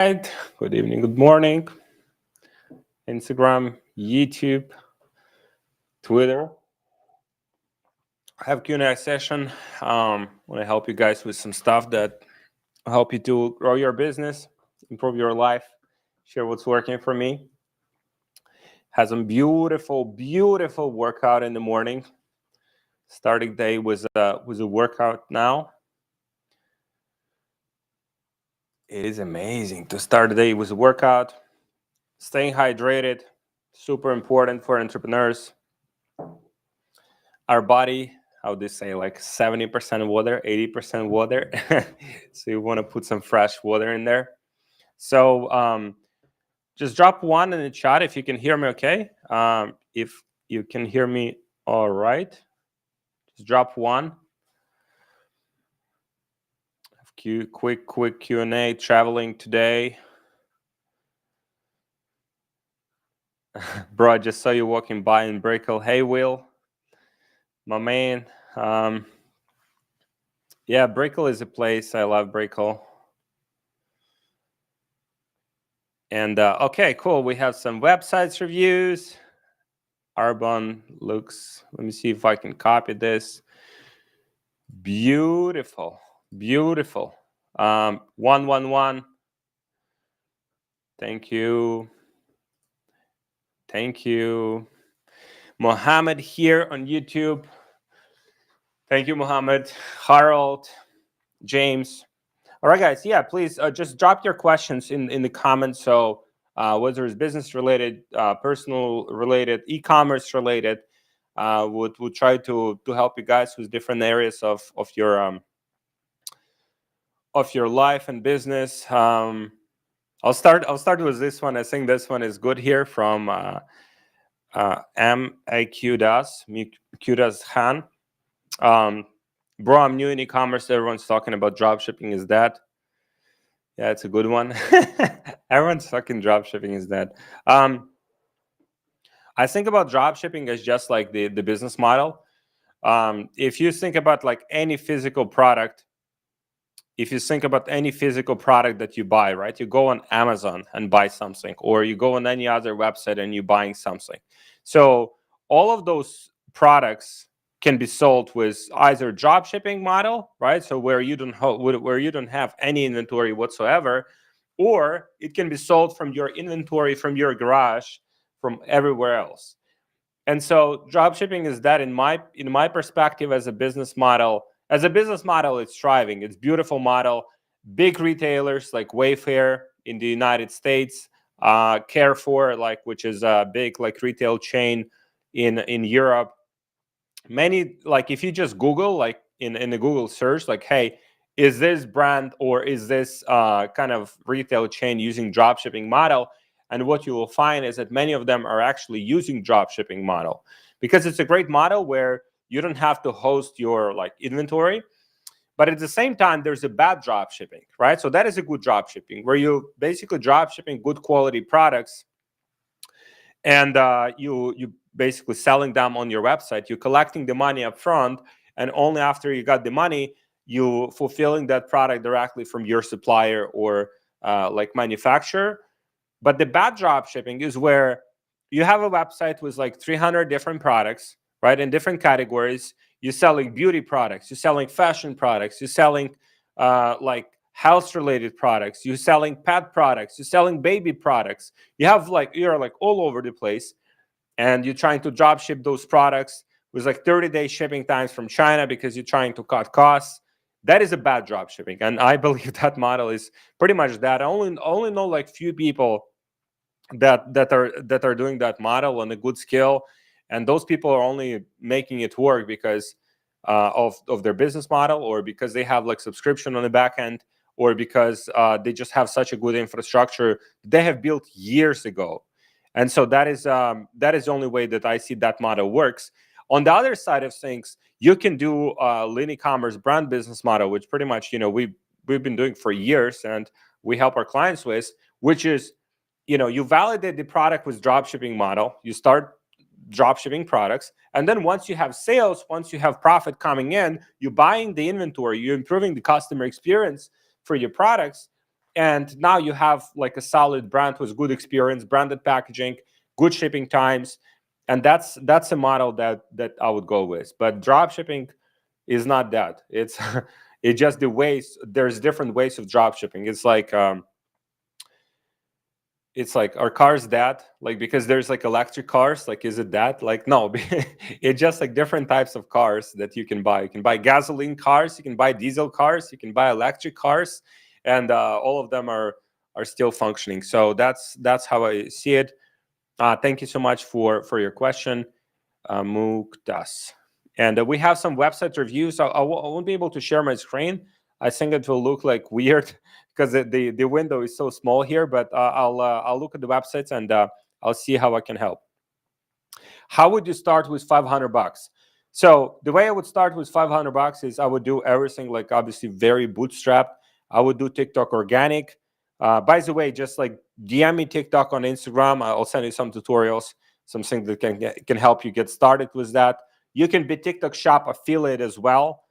Right. Good evening, good morning. Instagram, YouTube, Twitter. I have Q&A session. Want to help you guys with some stuff that will help you to grow your business, improve your life, share what's working for me. Had some beautiful workout in the morning. Starting day was a workout now. It is amazing to start the day with a workout. Staying hydrated, super important for entrepreneurs. Our body, how they say, like 70% water, 80% water. So you want to put some fresh water in there. So just drop one in the chat if you can hear me okay. If you can hear me all right, just drop one. Quick Q&A. Traveling today. Bro, I just saw you walking by in Brickell. Hey, Will, my man. Yeah, Brickell is a place. I love Brickell. And okay, cool. We have some websites reviews. Arbon looks, let me see if I can copy this. Beautiful. 111. Thank you. Mohammed here on YouTube. Thank you, Mohammed. Harold, James. All right, guys. Yeah, please just drop your questions in the comments. So whether it's business related, personal related, e-commerce related, we'll try to help you guys with different areas of your life and business. I'll start with this one. I think this one is good here from Kudas Khan. Bro, I'm new in e-commerce. Everyone's talking about dropshipping. Is that? Yeah, it's a good one. Everyone's talking dropshipping. Is that? I think about dropshipping as just like the business model. If you think about like any physical product, that you buy, right? You go on Amazon and buy something, or you go on any other website and you're buying something. So all of those products can be sold with either drop shipping model, right? So where you don't have any inventory whatsoever, or it can be sold from your inventory, from your garage, from everywhere else. And so drop shipping is that in my perspective as a business model. As a business model, it's thriving. It's a beautiful model. Big retailers like Wayfair in the United States, Carrefour, which is a big retail chain in Europe. Many, if you just Google, in the Google search, hey, is this brand or is this kind of retail chain using drop shipping model? And what you will find is that many of them are actually using drop shipping model, because it's a great model where you don't have to host your inventory, but at the same time, there's a bad drop shipping, right? So that is a good drop shipping, where you basically drop shipping good quality products, and you basically selling them on your website. You're collecting the money up front, and only after you got the money, you fulfilling that product directly from your supplier or manufacturer. But the bad drop shipping is where you have a website with 300 different products, right, in different categories. You're selling beauty products, you're selling fashion products, you're selling health-related products, you're selling pet products, you're selling baby products. You have you're all over the place, and you're trying to drop ship those products with 30-day shipping times from China because you're trying to cut costs. That is a bad drop shipping, and I believe that model is pretty much that. I only know few people that are doing that model on a good scale, and those people are only making it work because of their business model, or because they have subscription on the back end, or because they just have such a good infrastructure they have built years ago. And so that is the only way that I see that model works. On the other side of things, you can do lean e-commerce brand business model, which pretty much we've been doing for years, and we help our clients with, which is you validate the product with dropshipping model. You start dropshipping products, and then once you have sales, once you have profit coming in, you're buying the inventory, you're improving the customer experience for your products, and now you have like a solid brand with good experience, branded packaging, good shipping times, and that's a model that I would go with. But drop shipping is not that. It's it's just the ways. There's different ways of drop shipping. It's like, are cars that, like, because there's like electric cars, like, is it that, like, no. It's just like different types of cars that you can buy. You can buy gasoline cars, you can buy diesel cars, you can buy electric cars, and all of them are still functioning. So that's how I see it. Thank you so much for your question, Muktas. And we have some website reviews. I won't be able to share my screen. I think it will look like weird because the window is so small here. But I'll look at the websites and I'll see how I can help. How would you start with $500? So the way I would start with $500 is I would do everything like obviously very bootstrapped. I would do TikTok organic. By the way, just like DM me TikTok on Instagram. I'll send you some tutorials, some things that can help you get started with that. You can be TikTok Shop affiliate as well,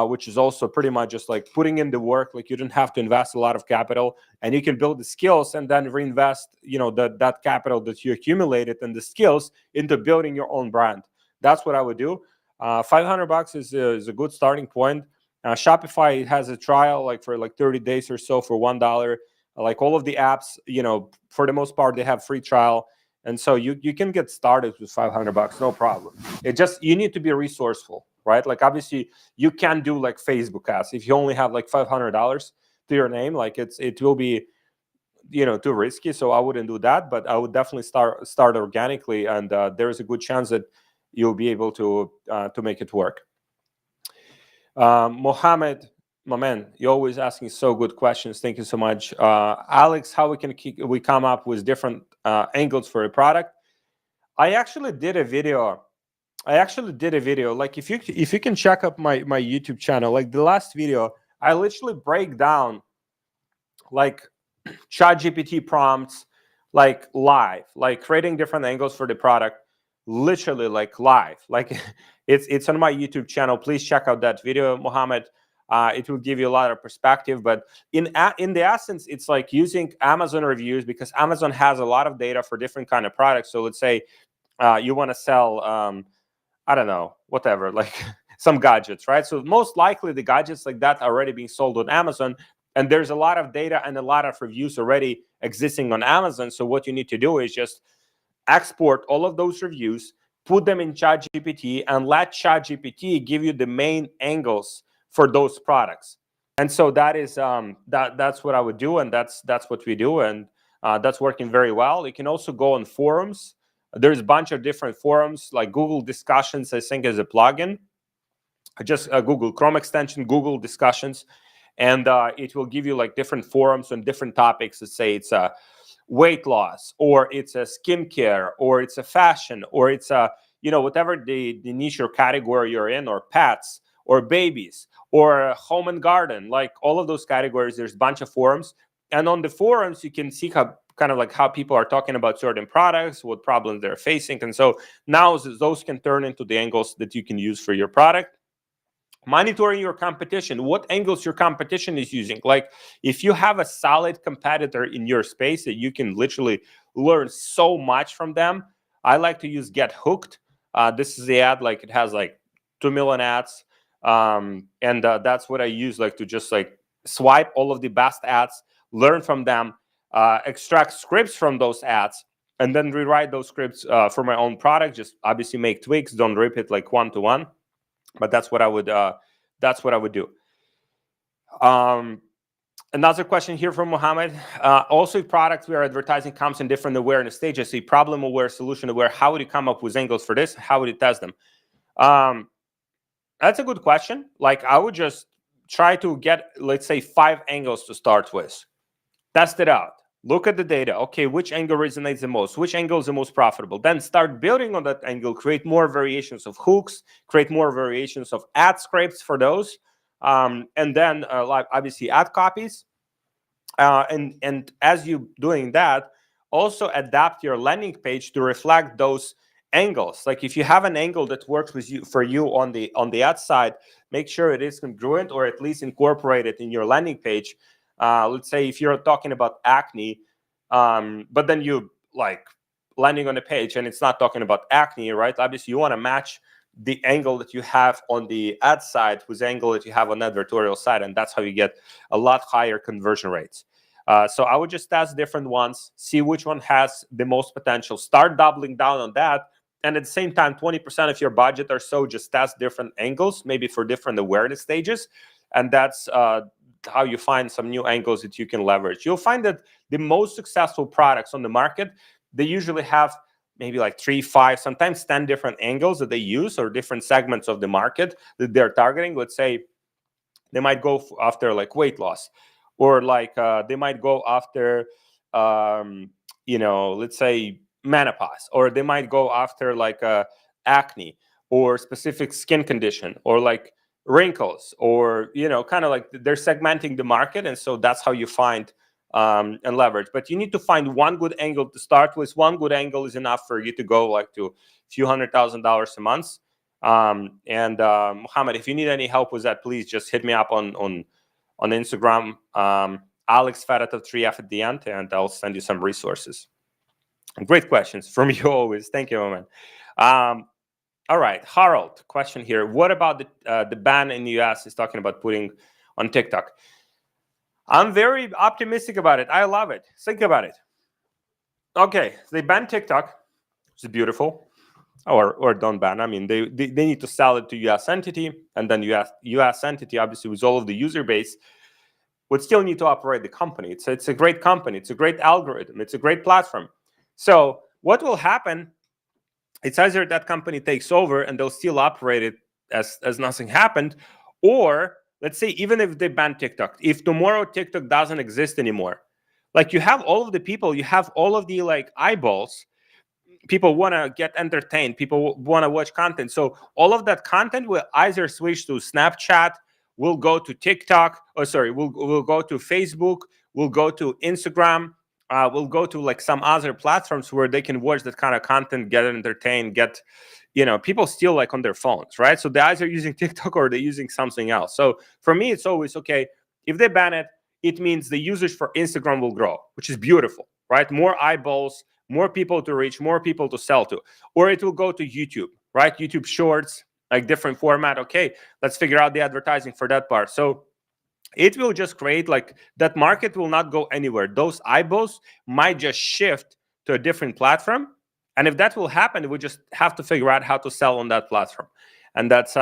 which is also pretty much just like putting in the work. Like you don't have to invest a lot of capital, and you can build the skills and then reinvest, that capital that you accumulated and the skills into building your own brand. That's what I would do. $500 is a good starting point. Shopify has a trial like for like 30 days or so for $1. Like all of the apps, for the most part, they have free trial. And so you can get started with $500, no problem. It just, you need to be resourceful, right? Like obviously you can't do like Facebook ads if you only have like $500 to your name. Like it will be, too risky. So I wouldn't do that, but I would definitely start organically, and there's a good chance that you'll be able to make it work. Mohammed, my man, you're always asking so good questions. Thank you so much. Alex, how we come up with different angles for a product? I actually did a video. Like if you can check up my YouTube channel, like the last video, I literally break down like ChatGPT prompts, like live, like creating different angles for the product, literally like live. Like it's on my YouTube channel. Please check out that video, Mohammed. It will give you a lot of perspective. But in the essence, it's like using Amazon reviews, because Amazon has a lot of data for different kind of products. So let's say you want to sell, I don't know, whatever, like some gadgets, right? So most likely the gadgets like that are already being sold on Amazon. And there's a lot of data and a lot of reviews already existing on Amazon. So what you need to do is just export all of those reviews, put them in ChatGPT, and let ChatGPT give you the main angles for those products. And so that is that's what I would do, and that's what we do, and that's working very well. You can also go on forums. There's a bunch of different forums, like Google Discussions, I think, is a plugin. Just Google Chrome extension, Google Discussions, and it will give you like different forums on different topics. Let's say it's a weight loss, or it's a skincare, or it's a fashion, or it's a whatever the niche or category you're in, or pets, or babies, or home and garden, like all of those categories. There's a bunch of forums, and on the forums you can see how people are talking about certain products, what problems they're facing, and so now those can turn into the angles that you can use for your product. Monitoring your competition, what angles your competition is using. Like if you have a solid competitor in your space that you can literally learn so much from them, I like to use Get Hooked. This is the ad, like it has like 2 million ads, and that's what I use, like to just like swipe all of the best ads, learn from them, extract scripts from those ads, and then rewrite those scripts for my own product. Just obviously make tweaks, don't rip it like one-to-one. But that's what I would do. Another question here from Mohammed. Also, if products we are advertising comes in different awareness stages, a problem aware, solution aware, how would you come up with angles for this? How would you test them? That's a good question. Like I would just try to get, let's say, 5 angles to start with. Test it out. Look at the data. Okay, which angle resonates the most? Which angle is the most profitable? Then start building on that angle. Create more variations of hooks. Create more variations of ad scripts for those, and then like obviously ad copies. And as you doing that, also adapt your landing page to reflect those angles. Like if you have an angle that works for you on the ad side, make sure it is congruent, or at least incorporate it in your landing page. let's say if you're talking about acne, but then you like landing on a page and it's not talking about acne, right? Obviously, you want to match the angle that you have on the ad side with the angle that you have on the advertorial side, and that's how you get a lot higher conversion rates. So I would just test different ones, see which one has the most potential, start doubling down on that, and at the same time, 20% of your budget or so, just test different angles, maybe for different awareness stages, and that's how you find some new angles that you can leverage. You'll find that the most successful products on the market, they usually have maybe like 3, 5, sometimes 10 different angles that they use, or different segments of the market that they're targeting. Let's say they might go after like weight loss, or like they might go after, let's say menopause, or they might go after like acne or specific skin condition, or like wrinkles, or kind of like they're segmenting the market, and so that's how you find and leverage. But you need to find one good angle to start with. One good angle is enough for you to go like to a few $100,000 a month. Mohammed, if you need any help with that, please just hit me up on Instagram, Alex Feratov 3F at the end, and I'll send you some resources. Great questions from you always. Thank you, man. All right, Harold, question here. What about the ban in the US is talking about putting on TikTok? I'm very optimistic about it. I love it. Think about it. Okay, they banned TikTok, which is beautiful. Or don't ban. I mean, they need to sell it to US entity, and then US entity, obviously with all of the user base, would still need to operate the company. It's a great company. It's a great algorithm. It's a great platform. So what will happen? It's either that company takes over and they'll still operate it as nothing happened, or let's say even if they ban TikTok, if tomorrow TikTok doesn't exist anymore, like you have all of the people, you have all of the like eyeballs. People want to get entertained. People want to watch content. So all of that content will either switch to Snapchat, will go to TikTok, we'll go to Facebook, we'll go to Instagram, we'll go to like some other platforms where they can watch that kind of content, get entertained, get, people still like on their phones, right? So they're either using TikTok or they're using something else. So for me, it's always okay. If they ban it, it means the usage for Instagram will grow, which is beautiful, right? More eyeballs, more people to reach, more people to sell to. Or it will go to YouTube, right? YouTube Shorts, like different format. Okay, let's figure out the advertising for that part. So it will just create like that market will not go anywhere. Those eyeballs might just shift to a different platform. And if that will happen, we just have to figure out how to sell on that platform. And that's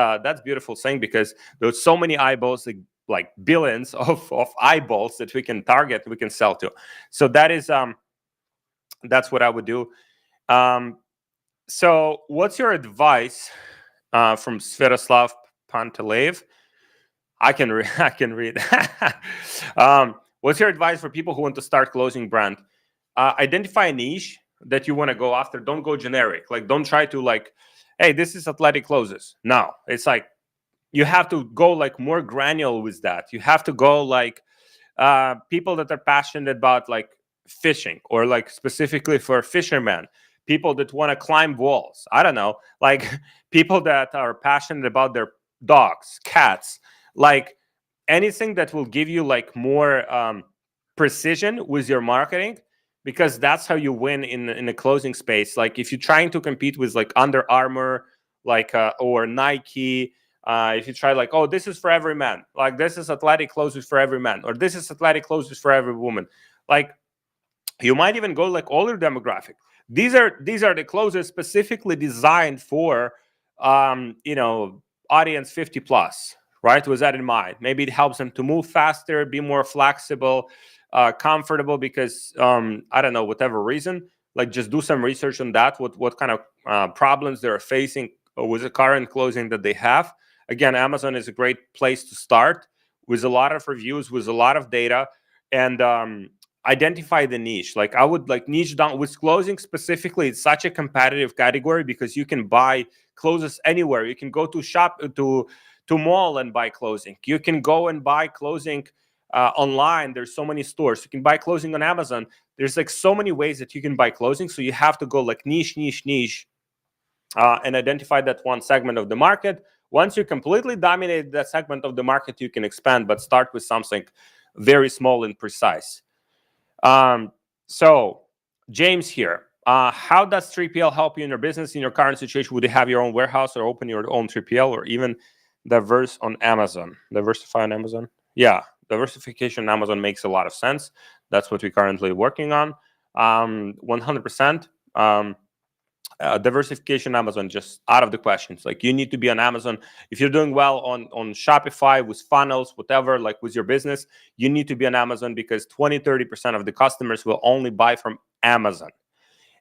beautiful thing, because there's so many eyeballs, like billions of eyeballs that we can target, we can sell to. So that is that's what I would do. So what's your advice from Svetoslav Panteleev? I can read. What's your advice for people who want to start closing brand? Identify a niche that you want to go after. Don't go generic. Like, don't try to like, hey, this is athletic closes. No, it's like you have to go like more granular with that. You have to go like people that are passionate about like fishing, or like specifically for fishermen, people that want to climb walls. I don't know, like people that are passionate about their dogs, cats, like anything that will give you like more precision with your marketing, because that's how you win in the closing space. Like if you're trying to compete with like Under Armour, like or Nike, if you try like, oh, this is for every man, like this is athletic closes for every man, or this is athletic closes for every woman, like you might even go like older demographic. These are the closes specifically designed for audience 50 plus, right? With that in mind, maybe it helps them to move faster, be more flexible, comfortable, because I don't know, whatever reason, like just do some research on that, what kind of problems they're facing with the current closing that they have. Again, Amazon is a great place to start, with a lot of reviews, with a lot of data, and identify the niche. Like I would like niche down with closing specifically. It's such a competitive category because you can buy closes anywhere. You can go to shop to mall and buy closing. You can go and buy closing online. There's so many stores. You can buy closing on Amazon. There's like so many ways that you can buy closing. So you have to go like niche, and identify that one segment of the market. Once you completely dominate that segment of the market, you can expand, but start with something very small and precise. So James here. How does 3PL help you in your business in your current situation? Would you have your own warehouse or open your own 3PL or even diversify on Amazon? Yeah, diversification on Amazon makes a lot of sense. That's what we're currently working on. 100%. Diversification Amazon just out of the questions. Like, you need to be on Amazon. If you're doing well on Shopify with funnels, whatever, like with your business, you need to be on Amazon, because 20-30% of the customers will only buy from Amazon.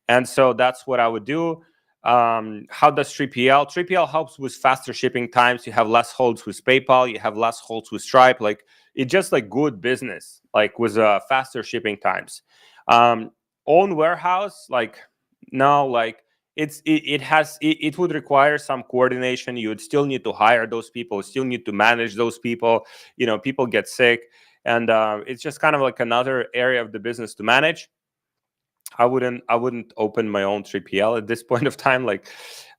And so that's what I would do. How does 3PL helps with faster shipping times? You have less holds with PayPal, you have less holds with Stripe. Like, it's just like good business, like with faster shipping times. Own warehouse, like, no, like, it would require some coordination. You would still need to hire those people, still need to manage those people. People get sick, and it's just kind of like another area of the business to manage. I wouldn't open my own 3PL at this point of time. Like,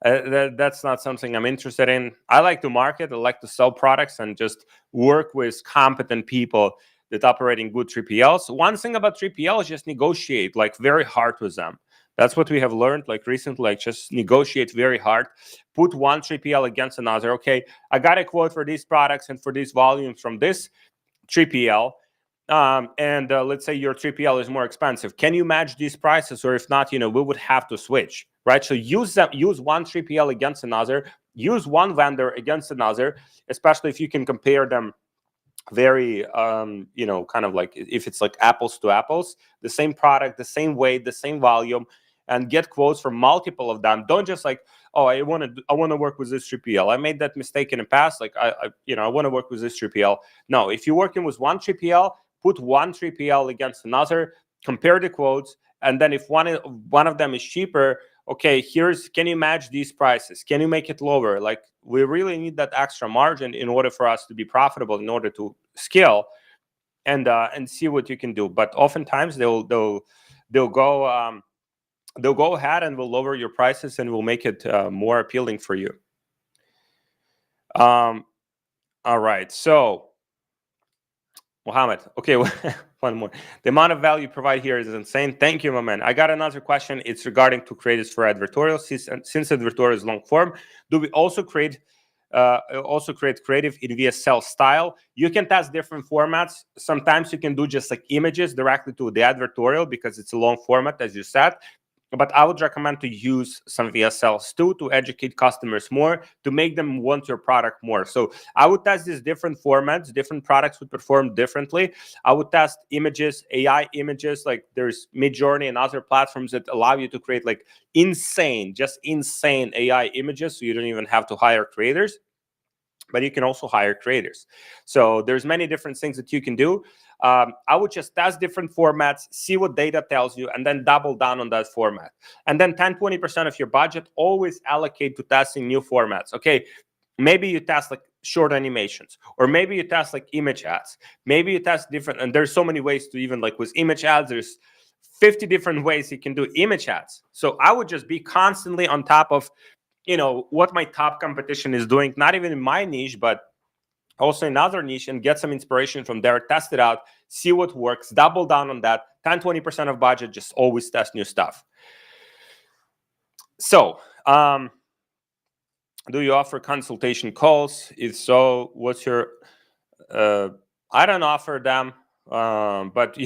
that's not something I'm interested in. I like to market, I like to sell products, and just work with competent people that operate in good 3PLs. One thing about 3PL is just negotiate like very hard with them. That's what we have learned like recently. Like, just negotiate very hard. Put one 3PL against another. Okay, I got a quote for these products and for these volumes from this 3PL. And let's say your 3PL is more expensive. Can you match these prices? Or if not, we would have to switch, right? So use one 3PL against another, use one vendor against another, especially if you can compare them very, kind of like if it's like apples to apples, the same product, the same weight, the same volume, and get quotes from multiple of them. Don't just like, oh, I want to work with this 3PL. I made that mistake in the past. Like, I want to work with this 3PL. No, if you're working with one 3PL, put one 3PL against another, compare the quotes, and then if one of them is cheaper, okay, can you match these prices? Can you make it lower? Like, we really need that extra margin in order for us to be profitable, in order to scale, and see what you can do. But oftentimes they'll go ahead and will lower your prices and will make it more appealing for you. All right, so Mohammed, okay, one more. The amount of value you provide here is insane. Thank you, my man. I got another question. It's regarding to creatives for advertorials. Since advertorial is long form, do we also create creative in VSL style? You can test different formats. Sometimes you can do just like images directly to the advertorial because it's a long format, as you said. But I would recommend to use some VSLs too, to educate customers more, to make them want your product more. So I would test these different formats. Different products would perform differently. I would test images, AI images. Like, there's Midjourney and other platforms that allow you to create like insane AI images. So you don't even have to hire creators, but you can also hire creators. So there's many different things that you can do. I would just test different formats, see what data tells you, and then double down on that format. And then 10-20% of your budget always allocate to testing new formats. Okay, maybe you test like short animations, or maybe you test like image ads. Maybe you test different, and there's so many ways to, even like with image ads, there's 50 different ways you can do image ads. So I would just be constantly on top of what my top competition is doing, not even in my niche, but also in other niche, and get some inspiration from there, test it out, see what works, double down on that. 10-20% of budget, just always test new stuff. So do you offer consultation calls? If so, what's your I don't offer them, but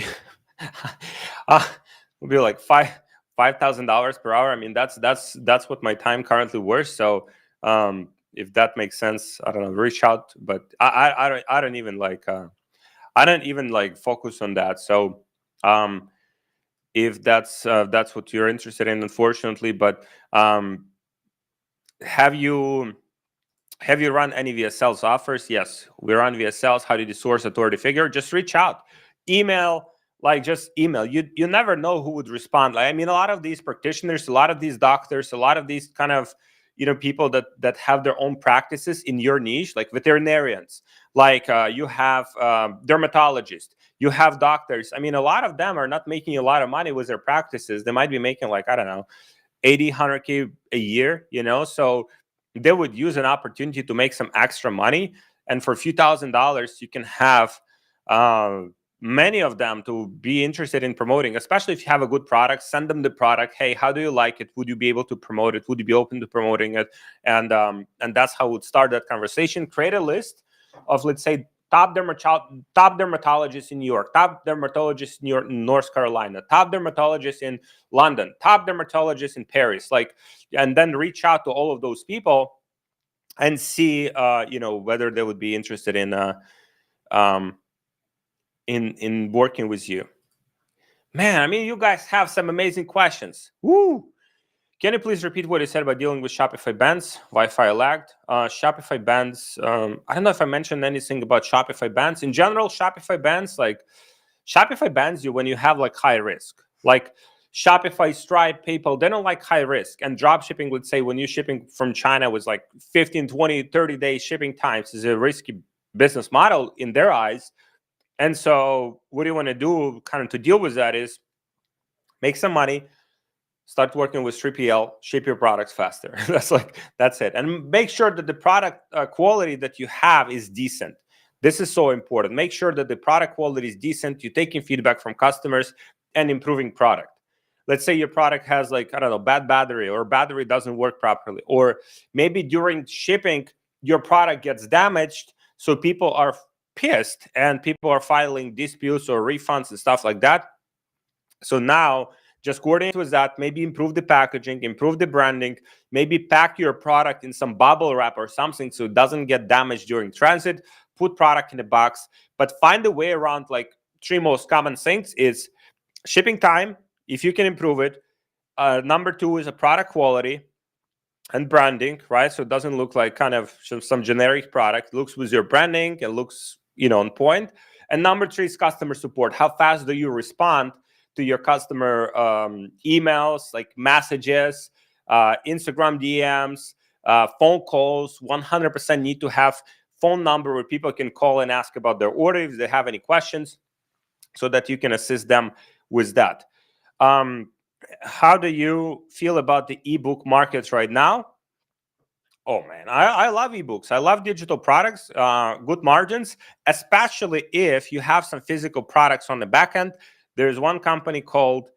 would be like $5,000 per hour. I mean, that's what my time currently worth. So if that makes sense, I don't know, reach out. But I don't even like focus on that. So if that's what you're interested in, unfortunately. But have you run any VSLs offers? Yes, we run VSLs. How did you source authority figure? Just reach out, email. Just email. You never know who would respond. Like, I mean, a lot of these practitioners, a lot of these doctors, a lot of these kind of people that have their own practices in your niche, like veterinarians, like you have dermatologists, you have doctors. I mean, a lot of them are not making a lot of money with their practices. They might be making like, I don't know, 80, 100K a year, so they would use an opportunity to make some extra money. And for a few $1,000s, you can have many of them to be interested in promoting, especially if you have a good product. Send them the product. Hey, how do you like it? Would you be able to promote it? Would you be open to promoting it? And that's how we'd start that conversation. Create a list of, let's say, top dermatologists in New York, top dermatologists in North Carolina, top dermatologists in London, top dermatologists in Paris, and then reach out to all of those people and see, whether they would be interested in working with you. Man, I mean, you guys have some amazing questions. Woo! Can you please repeat what you said about dealing with Shopify bans? Wi-Fi lagged. Shopify bans. I don't know if I mentioned anything about Shopify bans. In general, Shopify bans you when you have high risk. Like Shopify, Stripe, PayPal, they don't like high risk. And dropshipping, let's say when you're shipping from China with 15, 20, 30-day shipping times is a risky business model in their eyes. And so what you want to do kind of to deal with that is make some money, start working with 3PL, ship your products faster. That's it. And make sure that the product quality that you have is decent. This is so important. Make sure that the product quality is decent. You're taking feedback from customers and improving product. Let's say your product has bad battery, or battery doesn't work properly, or maybe during shipping, your product gets damaged. So people are pissed and people are filing disputes or refunds and stuff like that. So now just coordinate with that, maybe improve the packaging, improve the branding, maybe pack your product in some bubble wrap or something so it doesn't get damaged during transit, put product in a box, but find a way around. Three most common things is shipping time, if you can improve it. Number two is a product quality and branding, right? So it doesn't look like kind of some generic product. It looks with your branding, it looks, on point. And number three is customer support. How fast do you respond to your customer emails, like messages, Instagram DMs, phone calls? 100% need to have phone number where people can call and ask about their order if they have any questions, so that you can assist them with that. How do you feel about the ebook markets right now? Oh man, I love ebooks. I love digital products, good margins, especially if you have some physical products on the back end. There's one company called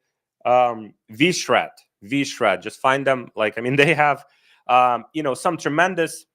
V-Shred. Just find them. They have, some tremendous.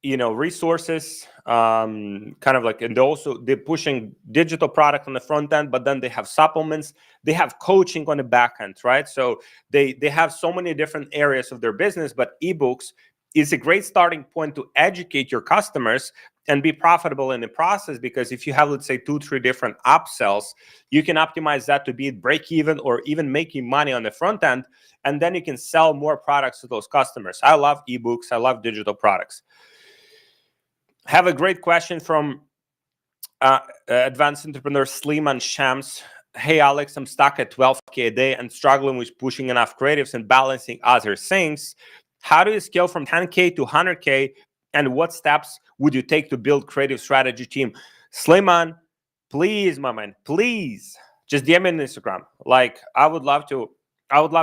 Resources, and they're pushing digital product on the front end, but then they have supplements, they have coaching on the back end, right? So they have so many different areas of their business, but ebooks is a great starting point to educate your customers and be profitable in the process, because if you have, let's say, 2-3 different upsells, you can optimize that to be break even or even making money on the front end, and then you can sell more products to those customers. I love ebooks. I love digital products. Have a great question from advanced entrepreneur Sliman Shams. Hey, Alex, I'm stuck at 12K a day and struggling with pushing enough creatives and balancing other things. How do you scale from 10K to 100K? And what steps would you take to build creative strategy team? Sliman, please, my man, please just DM me on Instagram. I would love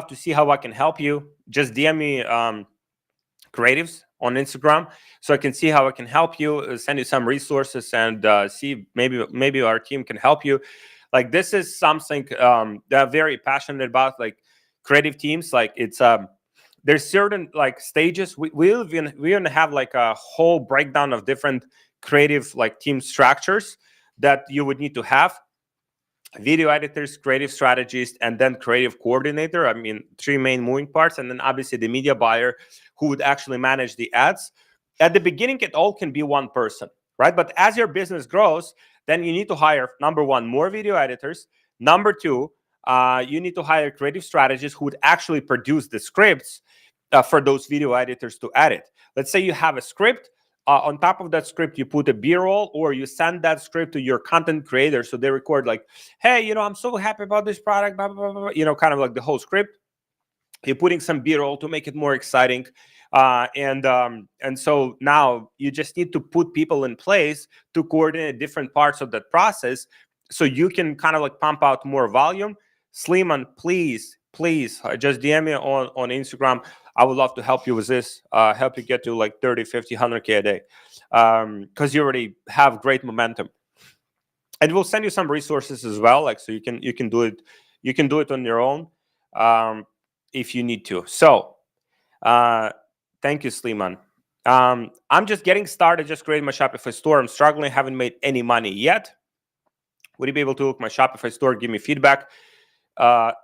to see how I can help you. Just DM me creatives on Instagram, so I can see how I can help you, send you some resources, and see maybe our team can help you. This is something that I'm very passionate about. Creative teams, it's there's certain stages. We even have a whole breakdown of different creative team structures that you would need to have. Video editors, creative strategist, and then creative coordinator. 3 main moving parts. And then obviously the media buyer who would actually manage the ads. At the beginning, it all can be one person, right? But as your business grows, then you need to hire, number one, more video editors. Number two, you need to hire creative strategists who would actually produce the scripts for those video editors to edit. Let's say you have a script. On top of that script, you put a B-roll, or you send that script to your content creator, so they record hey, I'm so happy about this product, blah, blah, blah, blah, kind of the whole script. You're putting some B-roll to make it more exciting. And so now you just need to put people in place to coordinate different parts of that process, so you can kind of pump out more volume. Sliman, please, just DM me on Instagram. I would love to help you with this, help you get to like 30, 50, 100K a day, because you already have great momentum. And we'll send you some resources as well, like so you can do it on your own, if you need to. So thank you, Sleeman. I'm just getting started, just creating my Shopify store. I'm struggling, haven't made any money yet. Would you be able to look my Shopify store, give me feedback?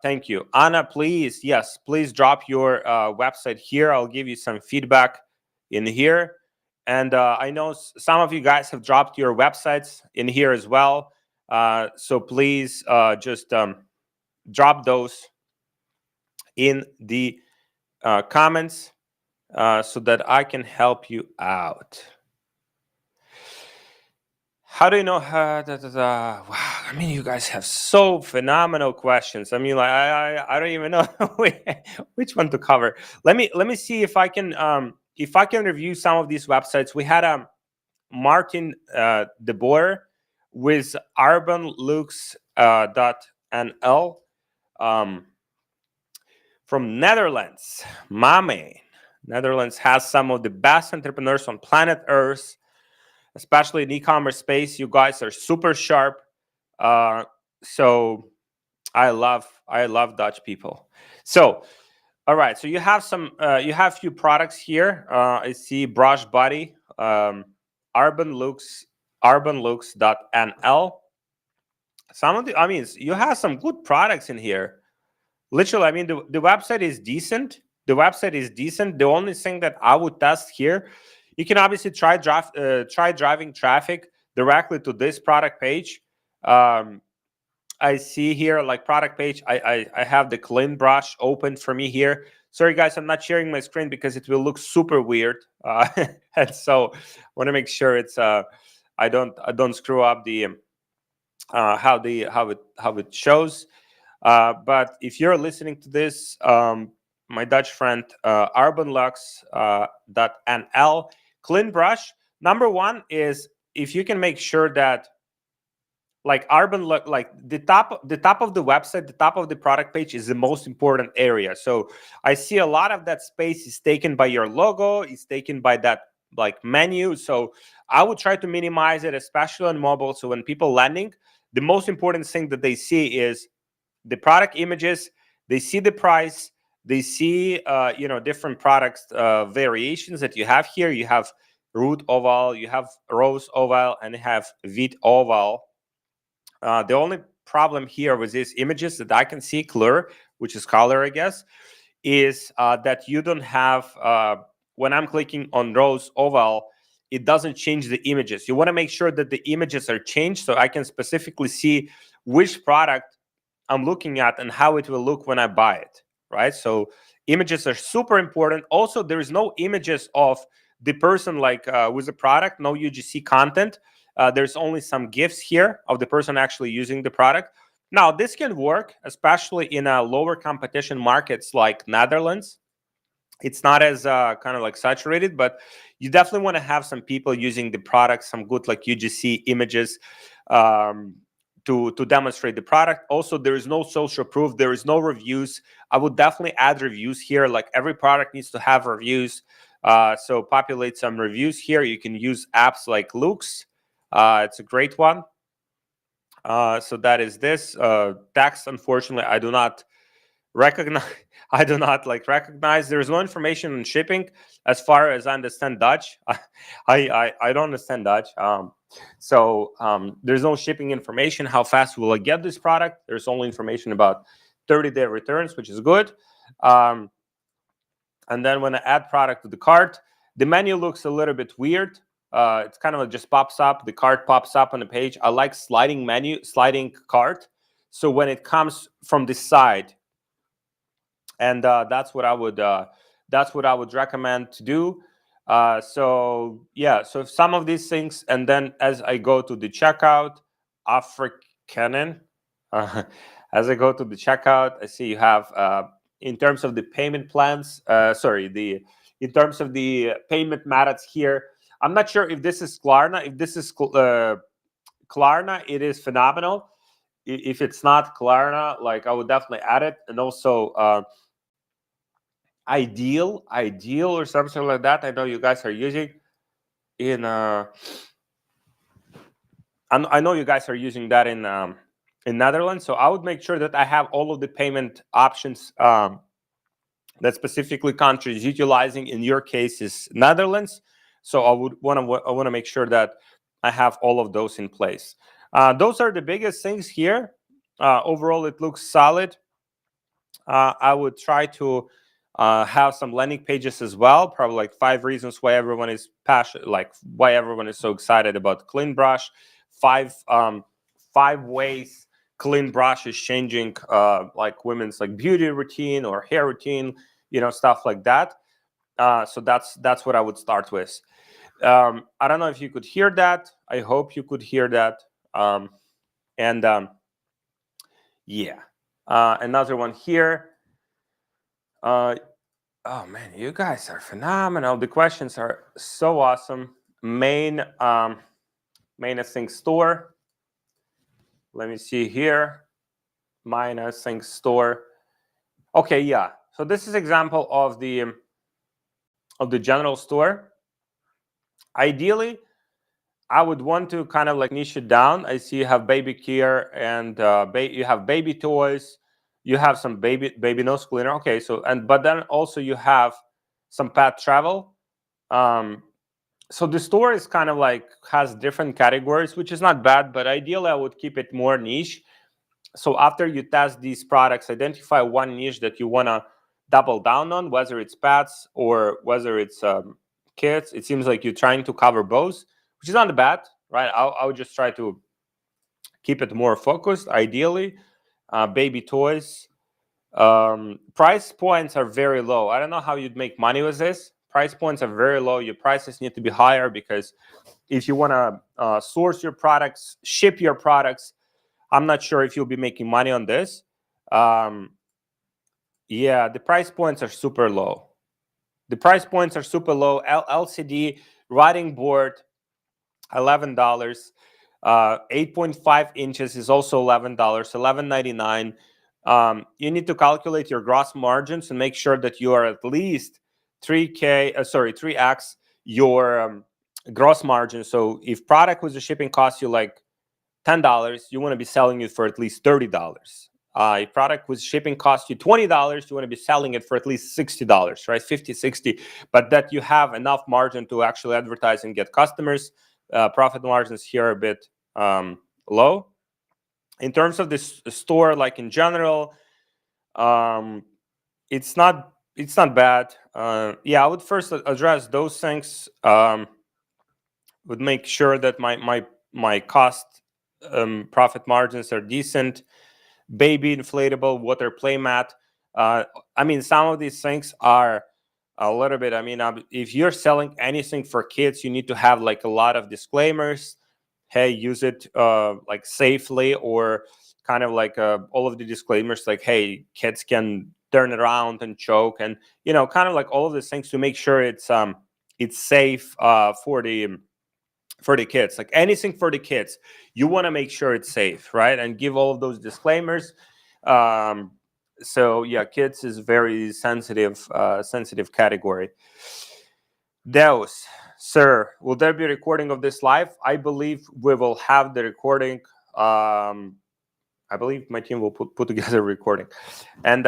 Thank you. Anna, please, yes, please drop your website here. I'll give you some feedback in here. And I know some of you guys have dropped your websites in here as well. So please just drop those in the comments so that I can help you out. How do you know how? Wow, I mean, you guys have so phenomenal questions. I mean, like I don't even know which one to cover. Let me see if I can review some of these websites. We had Martin de Boer with urbanlooks.nl from Netherlands. Mame. Netherlands has some of the best entrepreneurs on planet Earth, especially in e-commerce space. You guys are super sharp. So I love Dutch people. So all right, so you have you have few products here. I see Brush Body, urbanlooks.nl. Some of the, I mean, you have some good products in here. Literally, I mean, the website is decent. The website is decent. The only thing that I would test here, you can obviously try driving traffic directly to this product page. I see here like product page. I have the clean brush open for me here. Sorry guys, I'm not sharing my screen because it will look super weird. And so I want to make sure it's I don't screw up the how it shows. But if you're listening to this, my Dutch friend, urbanlux.nl, clean brush. Number one is if you can make sure that like like the top of the website, the top of the product page is the most important area. So I see a lot of that space is taken by your logo, is taken by that like menu. So I would try to minimize it, especially on mobile. So when people landing, the most important thing that they see is the product images, they see the price, they see different products variations that you have here. You have root oval, you have rose oval, and you have wheat oval. The only problem here with these images that I can see clear, which is color, I guess, is that you don't have, when I'm clicking on rose oval, it doesn't change the images. You want to make sure that the images are changed so I can specifically see which product I'm looking at and how it will look when I buy it, right? So images are super important. Also, there is no images of the person like with the product, no UGC content. There's only some GIFs here of the person actually using the product. Now, this can work, especially in lower competition markets like Netherlands. It's not as kind of like saturated, but you definitely want to have some people using the product, some good like UGC images to demonstrate the product. Also, there is no social proof. There is no reviews. I would definitely add reviews here. Like every product needs to have reviews. So populate some reviews here. You can use apps like Looks. It's a great one. So that is this. Tax, unfortunately, I do not recognize. I do not recognize. There is no information on shipping as far as I understand Dutch. I don't understand Dutch. So there's no shipping information. How fast will I get this product? There's only information about 30-day returns, which is good. And then when I add product to the cart, the menu looks a little bit weird. It's kind of just pops up. The cart pops up on the page. I like sliding cart. So when it comes from the side, and that's what I would recommend to do. So yeah, so some of these things, and then as I go to the checkout, Afrikanen, as I go to the checkout, I see you have in terms of the payment plans. In terms of the payment methods here, I'm not sure if this is Klarna. If this is Klarna, it is phenomenal. If it's not Klarna, like I would definitely add it, and also. Ideal or something like that. I know you guys are using in I know you guys are using that in Netherlands. So I would make sure that I have all of the payment options that specifically countries utilizing. In your case is Netherlands. So I want to make sure that I have all of those in place. Those are the biggest things here. Overall, it looks solid. I would try to have some landing pages as well. Probably like 5 reasons why everyone is passionate, like why everyone is so excited about Clean Brush. 5 ways Clean Brush is changing like women's like beauty routine or hair routine, stuff like that. So that's what I would start with. I don't know if you could hear that. I hope you could hear that. And yeah, another one here. Oh man, you guys are phenomenal. The questions are so awesome. Main thing store. Let me see here. Thing store. Okay, yeah. So this is example of the general store. Ideally, I would want to kind of like niche it down. I see you have baby care and you have baby toys. You have some baby nose cleaner. Okay, so but then also you have some pet travel. So the store is kind of like has different categories, which is not bad, but ideally I would keep it more niche. So after you test these products, identify one niche that you want to double down on, whether it's pets or whether it's kids. It seems like you're trying to cover both, which is not bad, right? I would just try to keep it more focused. Ideally, baby toys. Price points are very low. I don't know how you'd make money with this. Price points are very low. Your prices need to be higher because if you want to source your products, ship your products, I'm not sure if you'll be making money on this. Yeah, the price points are super low. The price points are super low. LCD writing board, $11. 8.5 inches is also $11, $11.99. You need to calculate your gross margins and make sure that you are at least 3x your gross margin. So if product with the shipping costs you like $10, you want to be selling it for at least $30. A product with shipping costs you $20, you want to be selling it for at least $60, right? 50, 60, but that you have enough margin to actually advertise and get customers. Profit margins here are a bit low. In terms of this store, like in general, it's not bad. Yeah, I would first address those things. Would make sure that my cost profit margins are decent. Baby inflatable water play mat. I mean, some of these things are a little bit. I mean, if you're selling anything for kids, you need to have like a lot of disclaimers. Hey, use it like safely, or kind of like all of the disclaimers, like, hey, kids can turn it around and choke, and kind of like all of these things to make sure it's safe for the kids. Like anything for the kids, you want to make sure it's safe, right? And give all of those disclaimers. So yeah, kids is very sensitive category. Deus, sir, will there be a recording of this live? I believe we will have the recording. I believe my team will put together a recording. And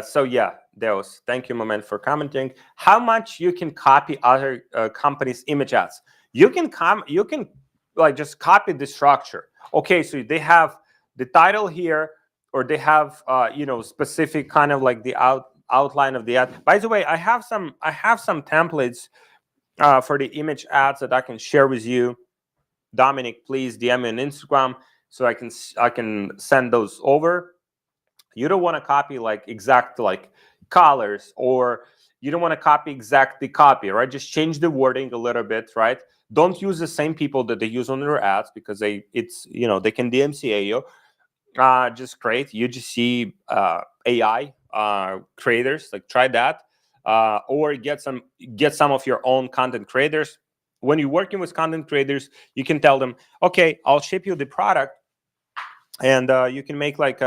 so yeah, Deus, thank you, my man, for commenting. How much you can copy other companies' image ads? You can like just copy the structure. Okay, so they have the title here, or they have specific kind of like the outline of the ad. By the way, I have some templates for the image ads that I can share with you. Dominic, please DM me on Instagram so I can send those over. You don't want to copy like exact like colors, or you don't want to copy exactly copy, right? Just change the wording a little bit, right? Don't use the same people that they use on their ads, because they can DMCA you. Just create UGC AI creators, like try that, or get some of your own content creators. When you're working with content creators, you can tell them, okay, I'll ship you the product, and you can make like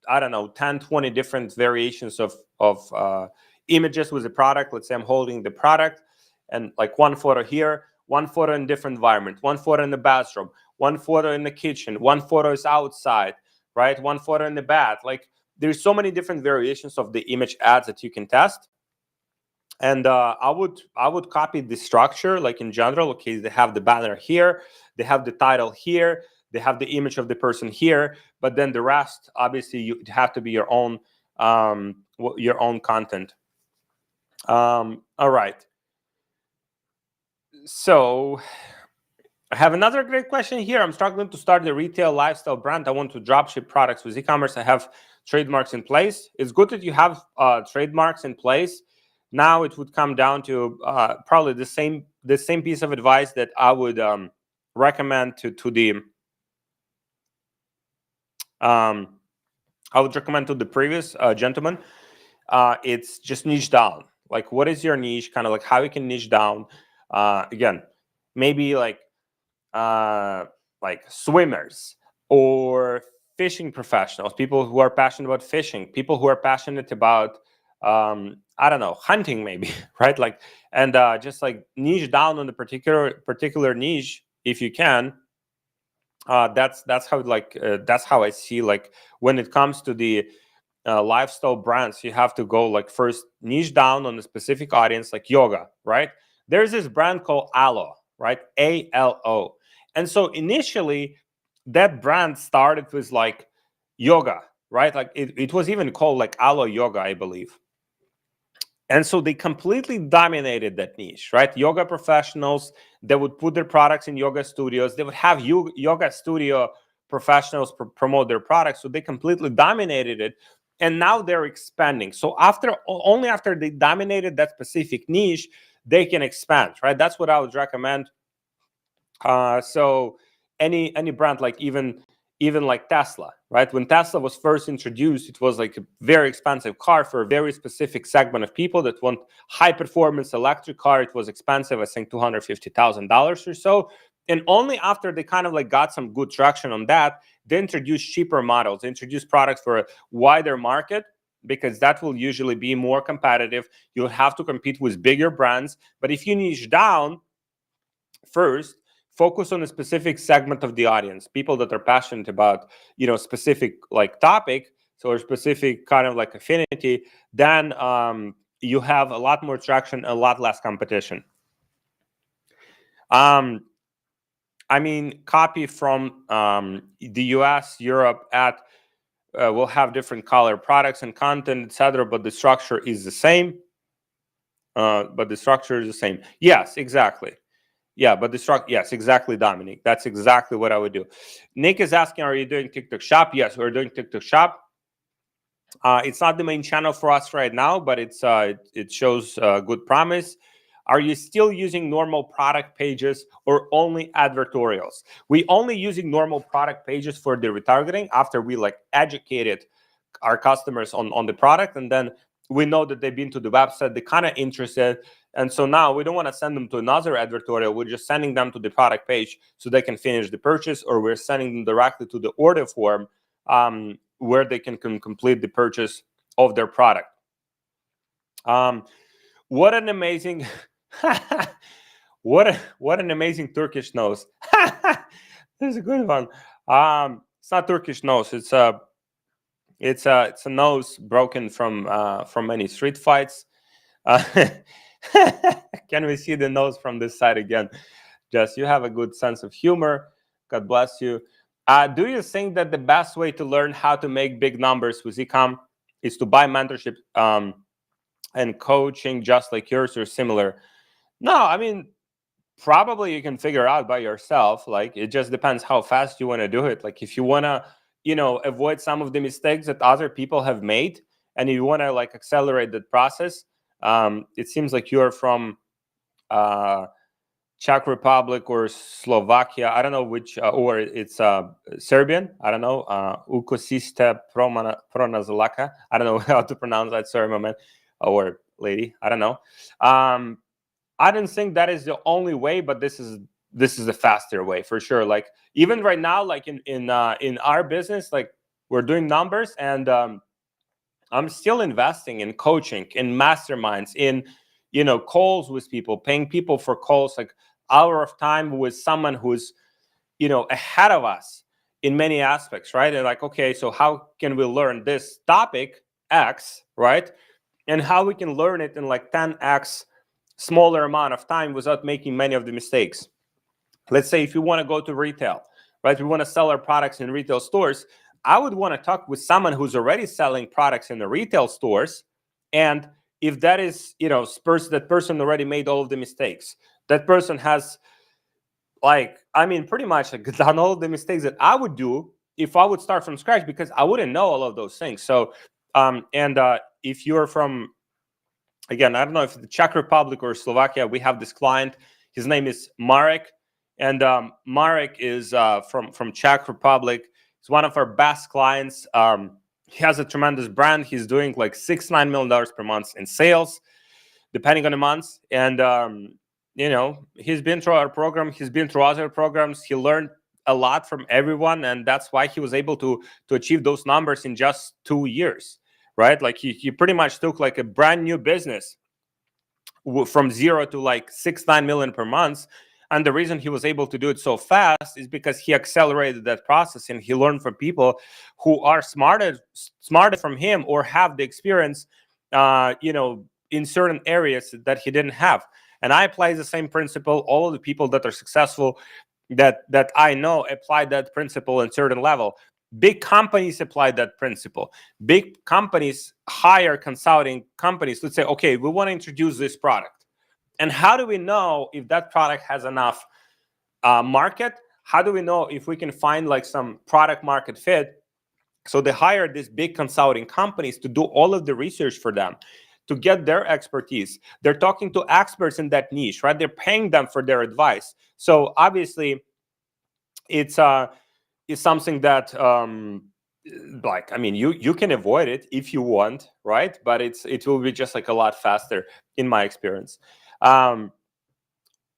I don't know, 10, 20 different variations of images with the product. Let's say I'm holding the product, and like one photo here, one photo in different environment, one photo in the bathroom, one photo in the kitchen, one photo is outside, right? One photo in the bath. Like there's so many different variations of the image ads that you can test. And I would copy the structure, like in general. Okay, they have the banner here, they have the title here, they have the image of the person here, but then the rest, obviously, you have to be your own content. All right. So I have another great question here. I'm struggling to start a retail lifestyle brand. I want to dropship products with e-commerce. I have trademarks in place. It's good that you have trademarks in place. Now it would come down to probably the same piece of advice that I would recommend to the previous gentleman. It's just niche down. Like, what is your niche? Kind of like how you can niche down. Again, maybe like swimmers or fishing professionals, people who are passionate about fishing, people who are passionate about I don't know, hunting maybe, right? Like, and just like niche down on the particular niche if you can. That's how I see, like, when it comes to the lifestyle brands, you have to go like first niche down on a specific audience, like yoga, right? There's this brand called Alo, right? ALO. And so initially that brand started with like yoga, right? Like it was even called like Alo Yoga, I believe. And so they completely dominated that niche, right? Yoga professionals, they would put their products in yoga studios. They would have yoga studio professionals promote their products. So they completely dominated it. And now they're expanding. So only after they dominated that specific niche, they can expand, right? That's what I would recommend. So any brand, like even like Tesla, right? When Tesla was first introduced, it was like a very expensive car for a very specific segment of people that want high performance electric car. It was expensive, I think $250,000 or so. And only after they kind of like got some good traction on that, they introduced cheaper models, they introduced products for a wider market, because that will usually be more competitive. You'll have to compete with bigger brands. But if you niche down first, focus on a specific segment of the audience, people that are passionate about, specific like topic, so a specific kind of like affinity, then you have a lot more traction, a lot less competition. I mean, copy from the US, Europe, will have different color products and content, etc., but the structure is the same. Yes, exactly. Yeah, but yes, exactly, Dominic. That's exactly what I would do. Nick is asking, are you doing TikTok Shop? Yes, we're doing TikTok Shop. It's not the main channel for us right now, but it shows good promise. Are you still using normal product pages or only advertorials? We only using normal product pages for the retargeting after we like educated our customers on the product, and then we know that they've been to the website, they're kind of interested, and so now we don't want to send them to another advertorial. We're just sending them to the product page so they can finish the purchase, or we're sending them directly to the order form where they can complete the purchase of their product. What an amazing what an amazing Turkish nose. This is a good one. It's not Turkish nose, it's a nose broken from many street fights. Can we see the nose from this side again? Jess, you have a good sense of humor. God bless you. Do you think that the best way to learn how to make big numbers with Ecom is to buy mentorship and coaching just like yours or similar? No, I mean, probably you can figure out by yourself. Like, it just depends how fast you want to do it. Like, if you want to, avoid some of the mistakes that other people have made, and you want to like accelerate that process, it seems like you're from Czech Republic or Slovakia. I don't know which, or it's Serbian. I don't know. Ukosiste Pronazalaka. I don't know how to pronounce that. Sorry, my man or lady. I don't know. I don't think that is the only way, but this is a faster way for sure. Like, even right now, like in our business, like, we're doing numbers, and I'm still investing in coaching, in masterminds, in calls with people, paying people for calls, like hour of time with someone who's ahead of us in many aspects, right? And like, okay, so how can we learn this topic X, right? And how we can learn it in like 10x smaller amount of time without making many of the mistakes. Let's say if you want to go to retail, right? We want to sell our products in retail stores. I would want to talk with someone who's already selling products in the retail stores. And if that is, that person already made all of the mistakes, that person has pretty much like done all the mistakes that I would do if I would start from scratch, because I wouldn't know all of those things. So, if you're from, again, I don't know if the Czech Republic or Slovakia, we have this client. His name is Marek, and Marek is from Czech Republic. He's one of our best clients. He has a tremendous brand. He's doing like $6-9 million per month in sales, depending on the months. And he's been through our program. He's been through other programs. He learned a lot from everyone, and that's why he was able to achieve those numbers in just 2 years, right? Like he pretty much took like a brand new business from zero to like 6-9 million per month. And the reason he was able to do it so fast is because he accelerated that process, and he learned from people who are smarter from him or have the experience, in certain areas that he didn't have. And I apply the same principle. All of the people that are successful that I know apply that principle in certain level. Big companies apply that principle. Big companies hire consulting companies. Let's say, okay, we want to introduce this product. And how do we know if that product has enough market? How do we know if we can find like some product market fit? So they hire these big consulting companies to do all of the research for them, to get their expertise. They're talking to experts in that niche, right? They're paying them for their advice. So obviously, it's something that you can avoid it if you want, right? But it will be just like a lot faster in my experience.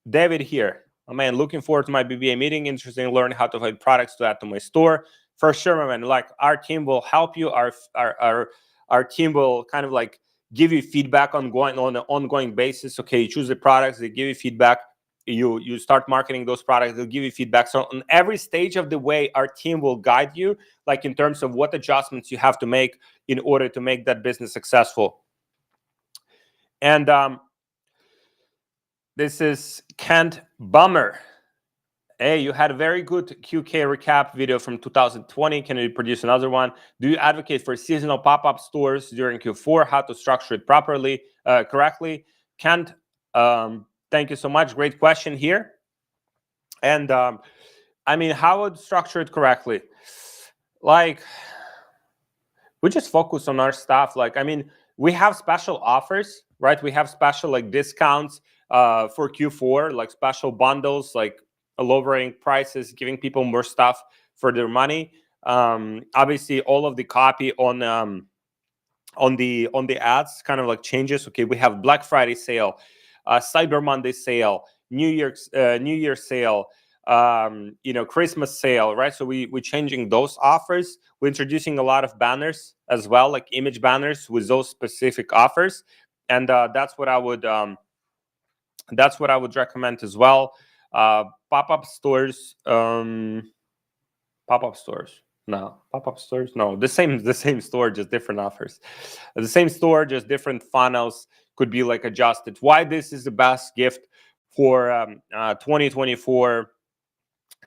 David here, looking forward to my BBA meeting. Interested in learning how to find products to add to my store. For sure, my man. Like, our team will help you. Our team will kind of like give you feedback on an ongoing basis. Okay, you choose the products, they give you feedback. You start marketing those products, they'll give you feedback. So on every stage of the way, our team will guide you, like in terms of what adjustments you have to make in order to make that business successful. And this is Kent Bummer. Hey, you had a very good QK recap video from 2020. Can you produce another one? Do you advocate for seasonal pop-up stores during Q4? How to structure it properly, correctly? Kent, thank you so much. Great question here. And how would structure it correctly? Like, we just focus on our stuff. Like, we have special offers, right? We have special like discounts for Q4, like special bundles, like lowering prices, giving people more stuff for their money. Obviously, all of the copy on the ads kind of like changes. Okay, we have Black Friday sale, Cyber Monday sale, New Year's sale, Christmas sale, right? So we're changing those offers. We're introducing a lot of banners as well, like image banners with those specific offers, and that's what I would recommend as well. Pop-up stores, the same store, just different offers. The same store, just different funnels could be like adjusted. Why this is the best gift for 2024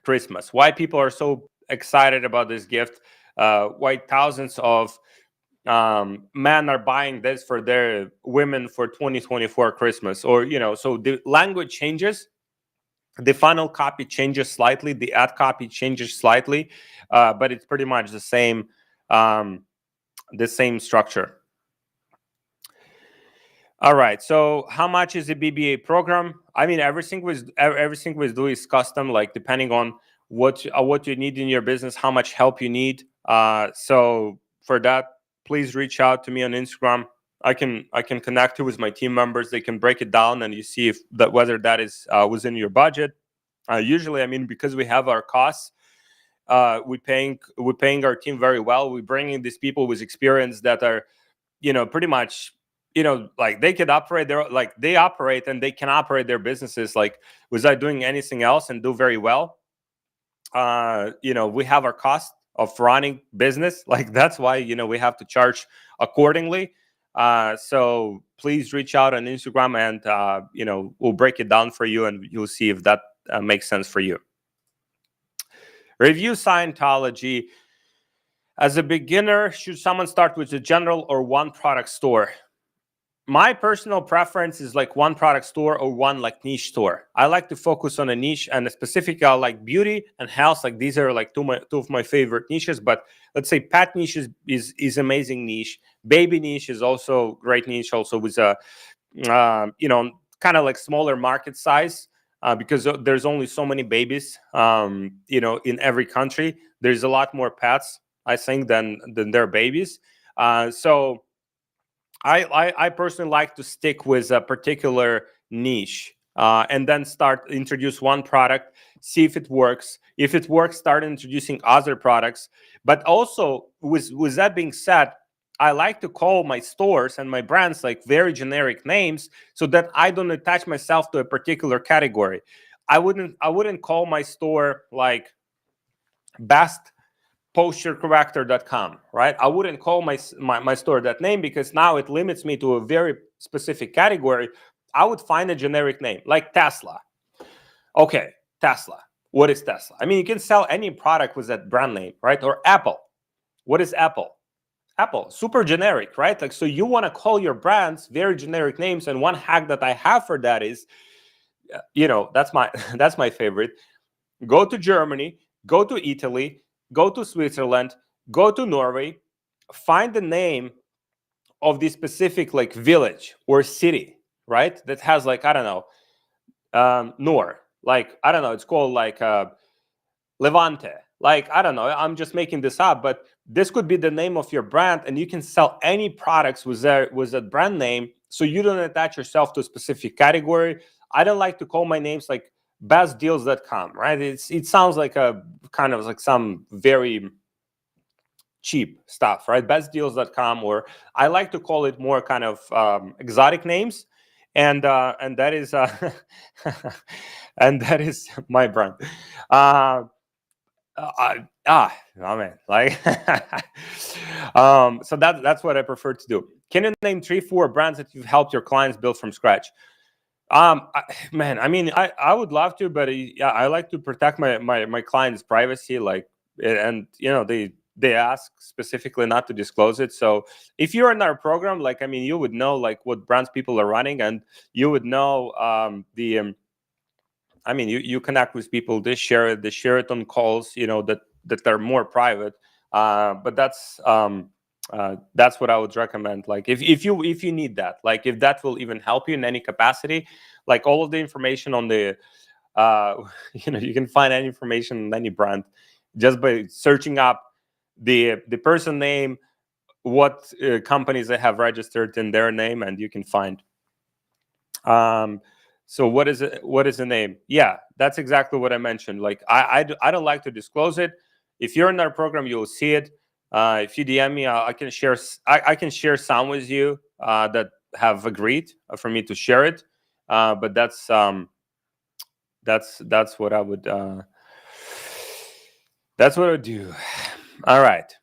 Christmas? Why people are so excited about this gift? Why thousands of men are buying this for their women for 2024 Christmas? Or so the language changes. The final copy changes slightly, the ad copy changes slightly, but it's pretty much the same structure. All right, so how much is the BBA program? Everything we do is custom, like depending on what you need in your business, how much help you need. So for that, please reach out to me on Instagram. I can connect you with my team members. They can break it down, and you see whether that is within your budget. Usually, because we have our costs, we're paying our team very well. We're bringing these people with experience that are pretty much, like they could operate they operate and they can operate their businesses like without doing anything else and do very well. We have our cost of running business. Like that's why, we have to charge accordingly. So please reach out on Instagram and, we'll break it down for you and you'll see if that makes sense for you. Review Scientology. As a beginner, should someone start with a general or one product store? My personal preference is like one product store or one like niche store. I like to focus on a niche, and specifically I like beauty and health. Like these are like two of my favorite niches. But let's say pet niche is amazing niche. Baby niche is also great niche. Also with a kind of like smaller market size because there's only so many babies. In every country, there's a lot more pets, I think, than their babies. So I personally like to stick with a particular niche and then introduce one product, see if it works. If it works, start introducing other products. But also, with that being said, I like to call my stores and my brands like very generic names so that I don't attach myself to a particular category. I wouldn't call my store like bestposturecorrector.com, right? I wouldn't call my store that name because now it limits me to a very specific category. I would find a generic name like Tesla. Okay, Tesla. What is Tesla? I mean, you can sell any product with that brand name, right? Or Apple. What is Apple? Apple, super generic, right? Like, so you want to call your brands very generic names. And one hack that I have for that is, that's my favorite. Go to Germany, go to Italy, go to Switzerland, go to Norway, find the name of the specific like village or city, right? That has like, I don't know, Nor, like, I don't know, it's called like Levante. Like, I don't know, I'm just making this up, but this could be the name of your brand and you can sell any products with that brand name. So you don't attach yourself to a specific category. I don't like to call my names like bestdeals.com, right? It sounds like a kind of like some very cheap stuff, right? Bestdeals.com, or I like to call it more kind of exotic names, and that is and that is my brand. Oh man, like so that's what I prefer to do. Can you name 3-4 brands that you've helped your clients build from scratch? Man, I mean, I would love to, but yeah, I like to protect my clients' privacy, like, and they ask specifically not to disclose it. So if you're in our program, like, I mean, you would know like what brands people are running, and you would know I mean, you connect with people, they share it on calls, that are more private. But that's what I would recommend. Like if you need that, like if that will even help you in any capacity, like all of the information on the you can find any information on any brand just by searching up the person name, what companies they have registered in their name, and you can find. So what is it? What is the name? Yeah, that's exactly what I mentioned. Like I don't like to disclose it. If you're in our program, you'll see it. If you DM me, I can share. I can share some with you that have agreed for me to share it. But that's what I would. That's what I would do. All right.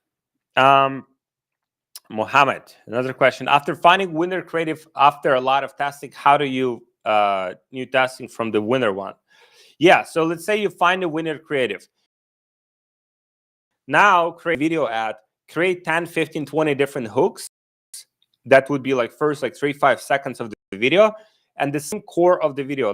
Mohammed, another question. After finding winner creative after a lot of testing, how do you new testing from the winner one? Yeah, so let's say you find a winner creative. Now create a video ad, create 10, 15, 20 different hooks. That would be like first like 3-5 seconds of the video. And the same core of the video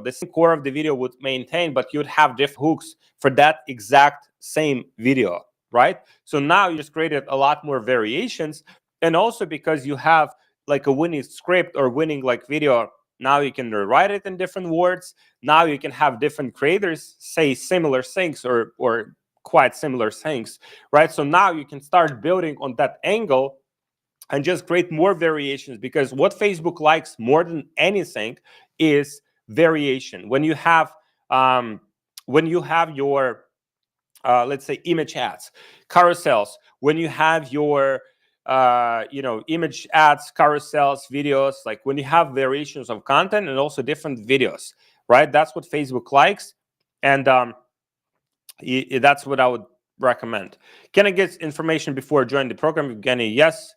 would maintain, but you'd have different hooks for that exact same video, right? So now you just created a lot more variations. And also because you have like a winning script or winning like video, now you can rewrite it in different words. Now you can have different creators say similar things or quite similar things, right? So now you can start building on that angle and just create more variations, because what Facebook likes more than anything is variation. When you have your let's say image ads, carousels, when you have your image ads, carousels, videos, like when you have variations of content and also different videos, right? That's what Facebook likes. And that's what I would recommend. Can I get information before joining the program? Evgeny, yes.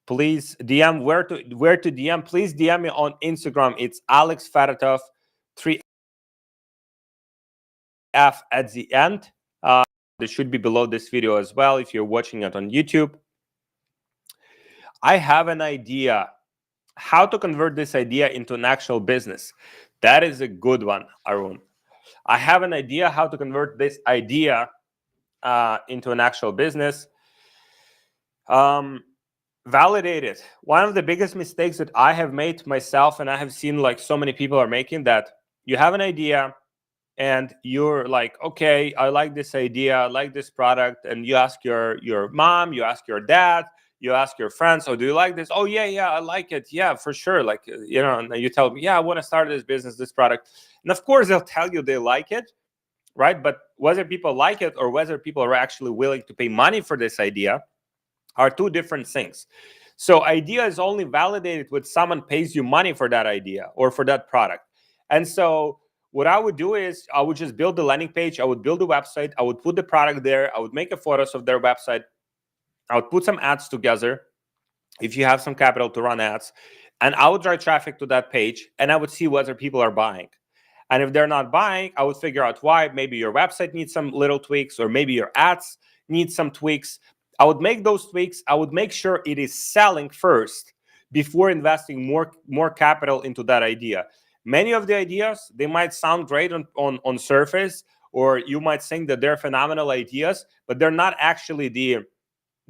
Please DM. Where to DM? Please DM me on Instagram. It's Alex Faratov, 3F at the end. It should be below this video as well if you're watching it on YouTube. I have an idea how to convert this idea into an actual business. That is a good one, Arun. I have an idea how to convert this idea into an actual business. Validate it. One of the biggest mistakes that I have made myself, and I have seen like so many people are making, that you have an idea and you're like, okay, I like this idea, I like this product, and you ask your mom, you ask your dad, you ask your friends, oh, do you like this? Oh, yeah, I like it. Yeah, for sure. Like, and you tell them, yeah, I want to start this business, this product. And of course, they'll tell you they like it, right? But whether people like it or whether people are actually willing to pay money for this idea are two different things. So idea is only validated when someone pays you money for that idea or for that product. And so what I would do is I would just build the landing page. I would build a website. I would put the product there. I would make a photos of their website. I would put some ads together if you have some capital to run ads. And I would drive traffic to that page, and I would see whether people are buying. And if they're not buying, I would figure out why. Maybe your website needs some little tweaks, or maybe your ads need some tweaks. I would make those tweaks. I would make sure it is selling first before investing more capital into that idea. Many of the ideas, they might sound great on surface, or you might think that they're phenomenal ideas, but they're not actually the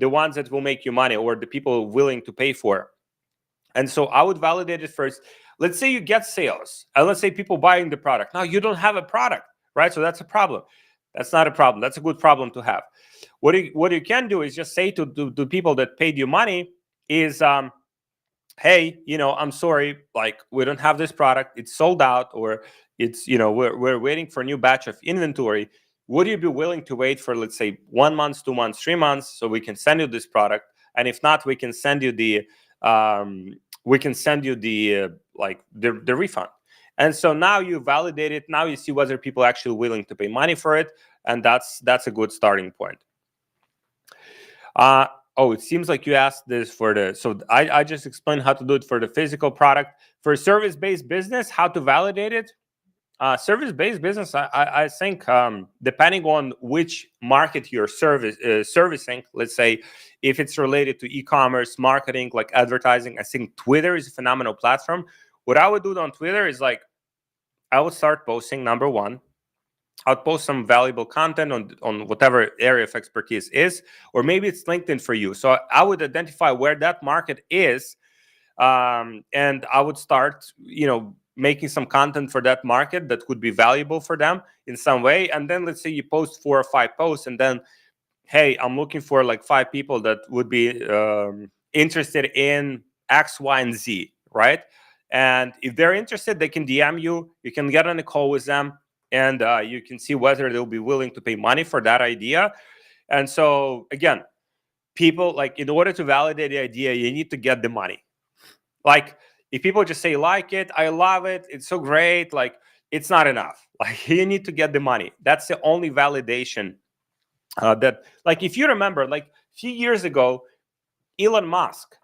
ones that will make you money or the people willing to pay for. And so I would validate it first. Let's say you get sales, and let's say people buying the product. Now you don't have a product, right? So that's a problem. That's not a problem. That's a good problem to have. What you can do is just say to people that paid you money is, hey, I'm sorry, like we don't have this product. It's sold out, or it's, we're waiting for a new batch of inventory. Would you be willing to wait for, let's say, 1 month, 2 months, 3 months, so we can send you this product? And if not, we can send you the the refund. And so now you validate it. Now you see whether people are actually willing to pay money for it, and that's a good starting point. It seems like you asked this for so I just explained how to do it for the physical product. For service-based business, how to validate it. Service-based business, I think, depending on which market you're servicing, let's say if it's related to e-commerce, marketing, like advertising, I think Twitter is a phenomenal platform. What I would do on Twitter is like, I would start posting, number one, I'll post some valuable content on whatever area of expertise is, or maybe it's LinkedIn for you. So I would identify where that market is, and I would start, making some content for that market that could be valuable for them in some way. And then let's say you post 4 or 5 posts, and then, hey, I'm looking for like 5 people that would be interested in X, Y, and Z, right? And if they're interested, they can DM you. You can get on a call with them, and you can see whether they'll be willing to pay money for that idea. And so again, people, like, in order to validate the idea, you need to get the money. Like, if people just say, like it, I love it, it's so great, like, it's not enough. Like, you need to get the money. That's the only validation that, like, if you remember, like, a few years ago, Elon Musk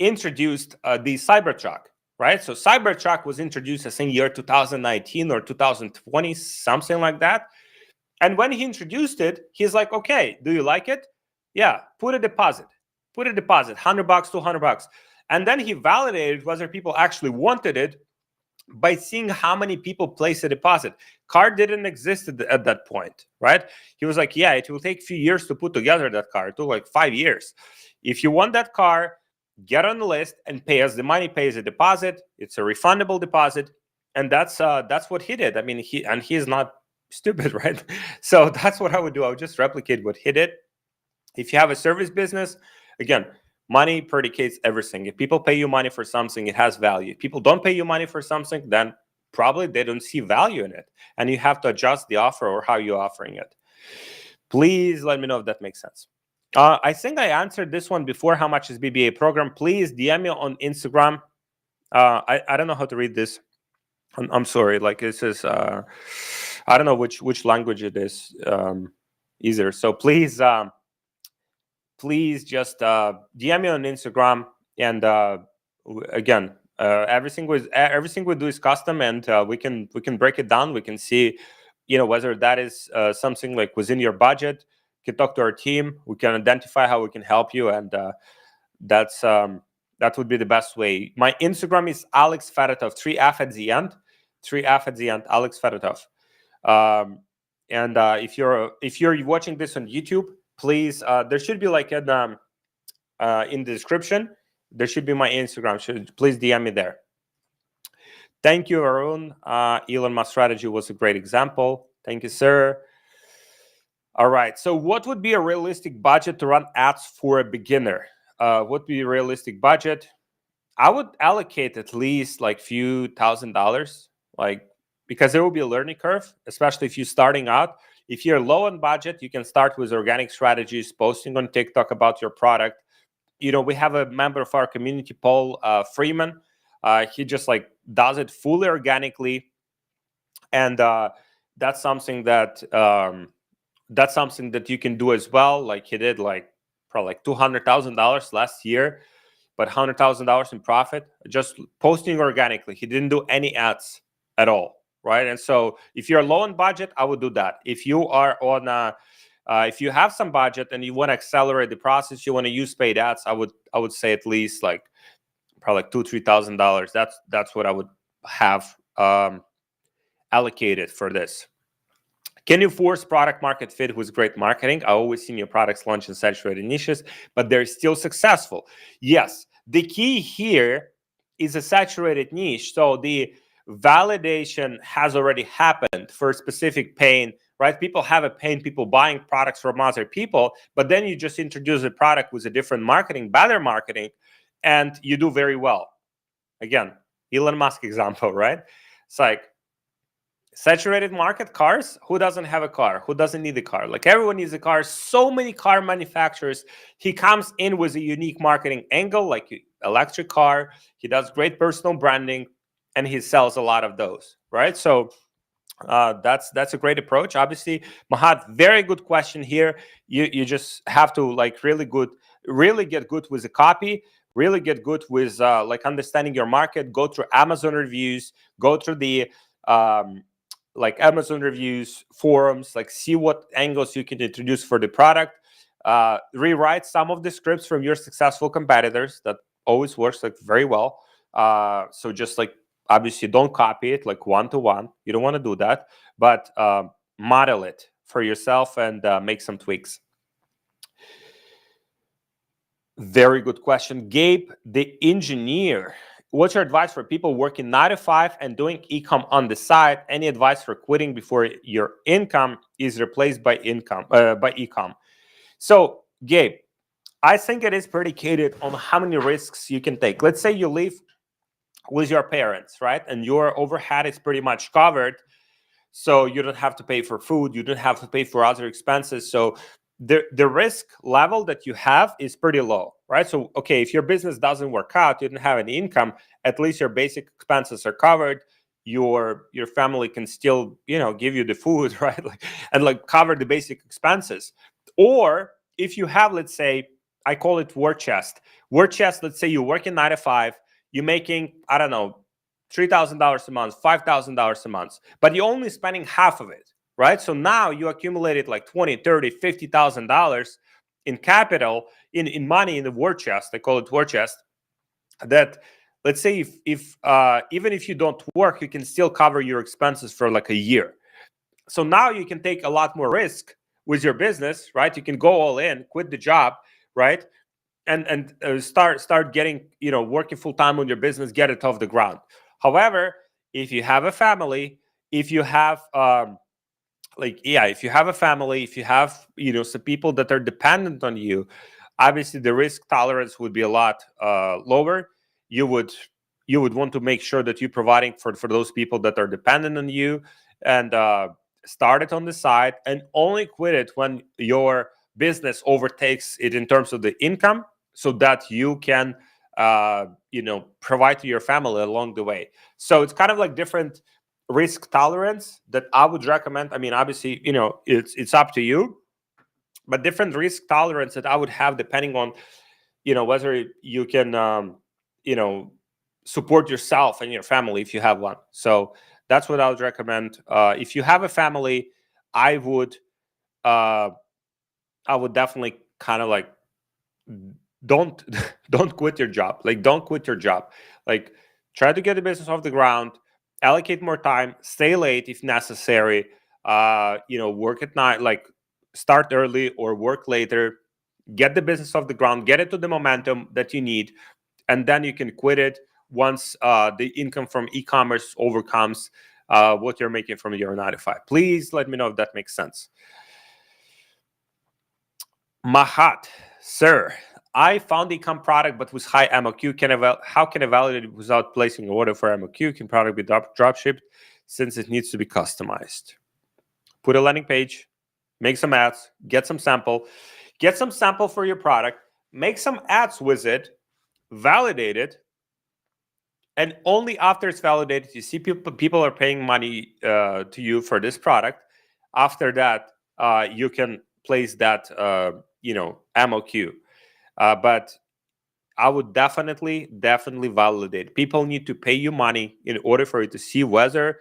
introduced the Cybertruck, right? So Cybertruck was introduced, I think, year 2019 or 2020, something like that. And when he introduced it, he's like, okay, do you like it? Yeah, put a deposit, $100, $200. And then he validated whether people actually wanted it by seeing how many people place a deposit. Car didn't exist at that point, right? He was like, yeah, it will take a few years to put together that car. It took like 5 years. If you want that car, get on the list and pay us the money, pays a deposit. It's a refundable deposit. And that's what he did. I mean, he's not stupid, right? So that's what I would do. I would just replicate what he did. If you have a service business, again, money predicates everything. If people pay you money for something, it has value. If people don't pay you money for something, then probably they don't see value in it. And you have to adjust the offer or how you're offering it. Please let me know if that makes sense. I think I answered this one before. How much is BBA program? Please DM me on Instagram. I don't know how to read this. I'm sorry. Like this is I don't know which language it is either. So please just DM me on Instagram. And again, everything we do is custom, and we can break it down. We can see, whether that is something like within your budget. You can talk to our team. We can identify how we can help you, and that's that would be the best way. My Instagram is Alex Fedotov, 3F at the end, 3F at the end, Alex Fedotov. Um, and if you're watching this on YouTube, please, there should be like in the description, there should be my Instagram. Please DM me there. Thank you, Arun. Elon Musk strategy was a great example. Thank you, sir. All right. So, what would be a realistic budget to run ads for a beginner? What would be a realistic budget? I would allocate at least like few $1,000s, like, because there will be a learning curve, especially if you're starting out. If you're low on budget, you can start with organic strategies, posting on TikTok about your product. We have a member of our community, Paul Freeman. He just like does it fully organically, and that's something that you can do as well. Like he did, like probably like $200,000 last year, but $100,000 in profit just posting organically. He didn't do any ads at all, right? And so if you're low on budget, I would do that. If you are on if you have some budget and you want to accelerate the process, you want to use paid ads, I would say at least like probably like $2,000-3,000. That's what I would have allocated for this. Can you force product market fit with great marketing? I always seen your products launch in saturated niches, but they're still successful. Yes, the key here is a saturated niche. So the validation has already happened for a specific pain, right? People have a pain, people buying products from other people, but then you just introduce a product with a different marketing, better marketing, and you do very well. Again, Elon Musk example, right? It's like, saturated market, cars. Who doesn't have a car? Who doesn't need a car? Like everyone needs a car. So many car manufacturers. He comes in with a unique marketing angle, like electric car. He does great personal branding, and he sells a lot of those, right? So that's a great approach. Obviously, Mahat, very good question here. You just have to like really get good with the copy. Really get good with like understanding your market. Go through Amazon reviews. Go through the like Amazon reviews, forums, like see what angles you can introduce for the product. Rewrite some of the scripts from your successful competitors. That always works like very well. So just like obviously don't copy it like one-to-one. You don't want to do that, but model it for yourself and make some tweaks. Very good question. Gabe, the engineer. What's your advice for people working 9 to 5 and doing ecom on the side? Any advice for quitting before your income is replaced by ecom? So, Gabe, I think it is predicated on how many risks you can take. Let's say you live with your parents, right? And your overhead is pretty much covered. So you don't have to pay for food. You don't have to pay for other expenses. So the risk level that you have is pretty low, right? So, okay, if your business doesn't work out, you don't have any income, at least your basic expenses are covered. Your family can still, give you the food, right? And like cover the basic expenses. Or if you have, let's say, I call it war chest. War chest, let's say you're working 9 to 5, you're making, I don't know, $3,000 a month, $5,000 a month, but you're only spending half of it, right? So now you accumulated like 20, 30, $50,000 in capital, in money in the war chest. They call it war chest. That, let's say, if even if you don't work, you can still cover your expenses for like a year. So now you can take a lot more risk with your business, right? You can go all in, quit the job, right? And start getting, working full time on your business, get it off the ground. However, if you have a family, if you have if you have a family, if you have, some people that are dependent on you, obviously the risk tolerance would be a lot lower. You would want to make sure that you're providing for those people that are dependent on you, and start it on the side and only quit it when your business overtakes it in terms of the income, so that you can provide to your family along the way. So it's kind of like different risk tolerance that I would recommend. I mean, obviously, it's up to you, but different risk tolerance that I would have depending on whether you can support yourself and your family if you have one. So that's what I would recommend. If you have a family, I would uh, definitely kind of like don't don't quit your job. Like, don't quit your job. Like, try to get the business off the ground, allocate more time, stay late if necessary, work at night, like start early or work later, get the business off the ground, get it to the momentum that you need, and then you can quit it once the income from e-commerce overcomes what you're making from your 9 to 5. Please let me know if that makes sense. Mahat, sir, I found the Ecom product but with high MOQ. How can I validate it without placing an order for MOQ? Can product be drop shipped since it needs to be customized? Put a landing page, make some ads, get some sample for your product, make some ads with it, validate it, and only after it's validated, you see people are paying money to you for this product. After that, you can place that MOQ. But I would definitely validate. People need to pay you money in order for you to see whether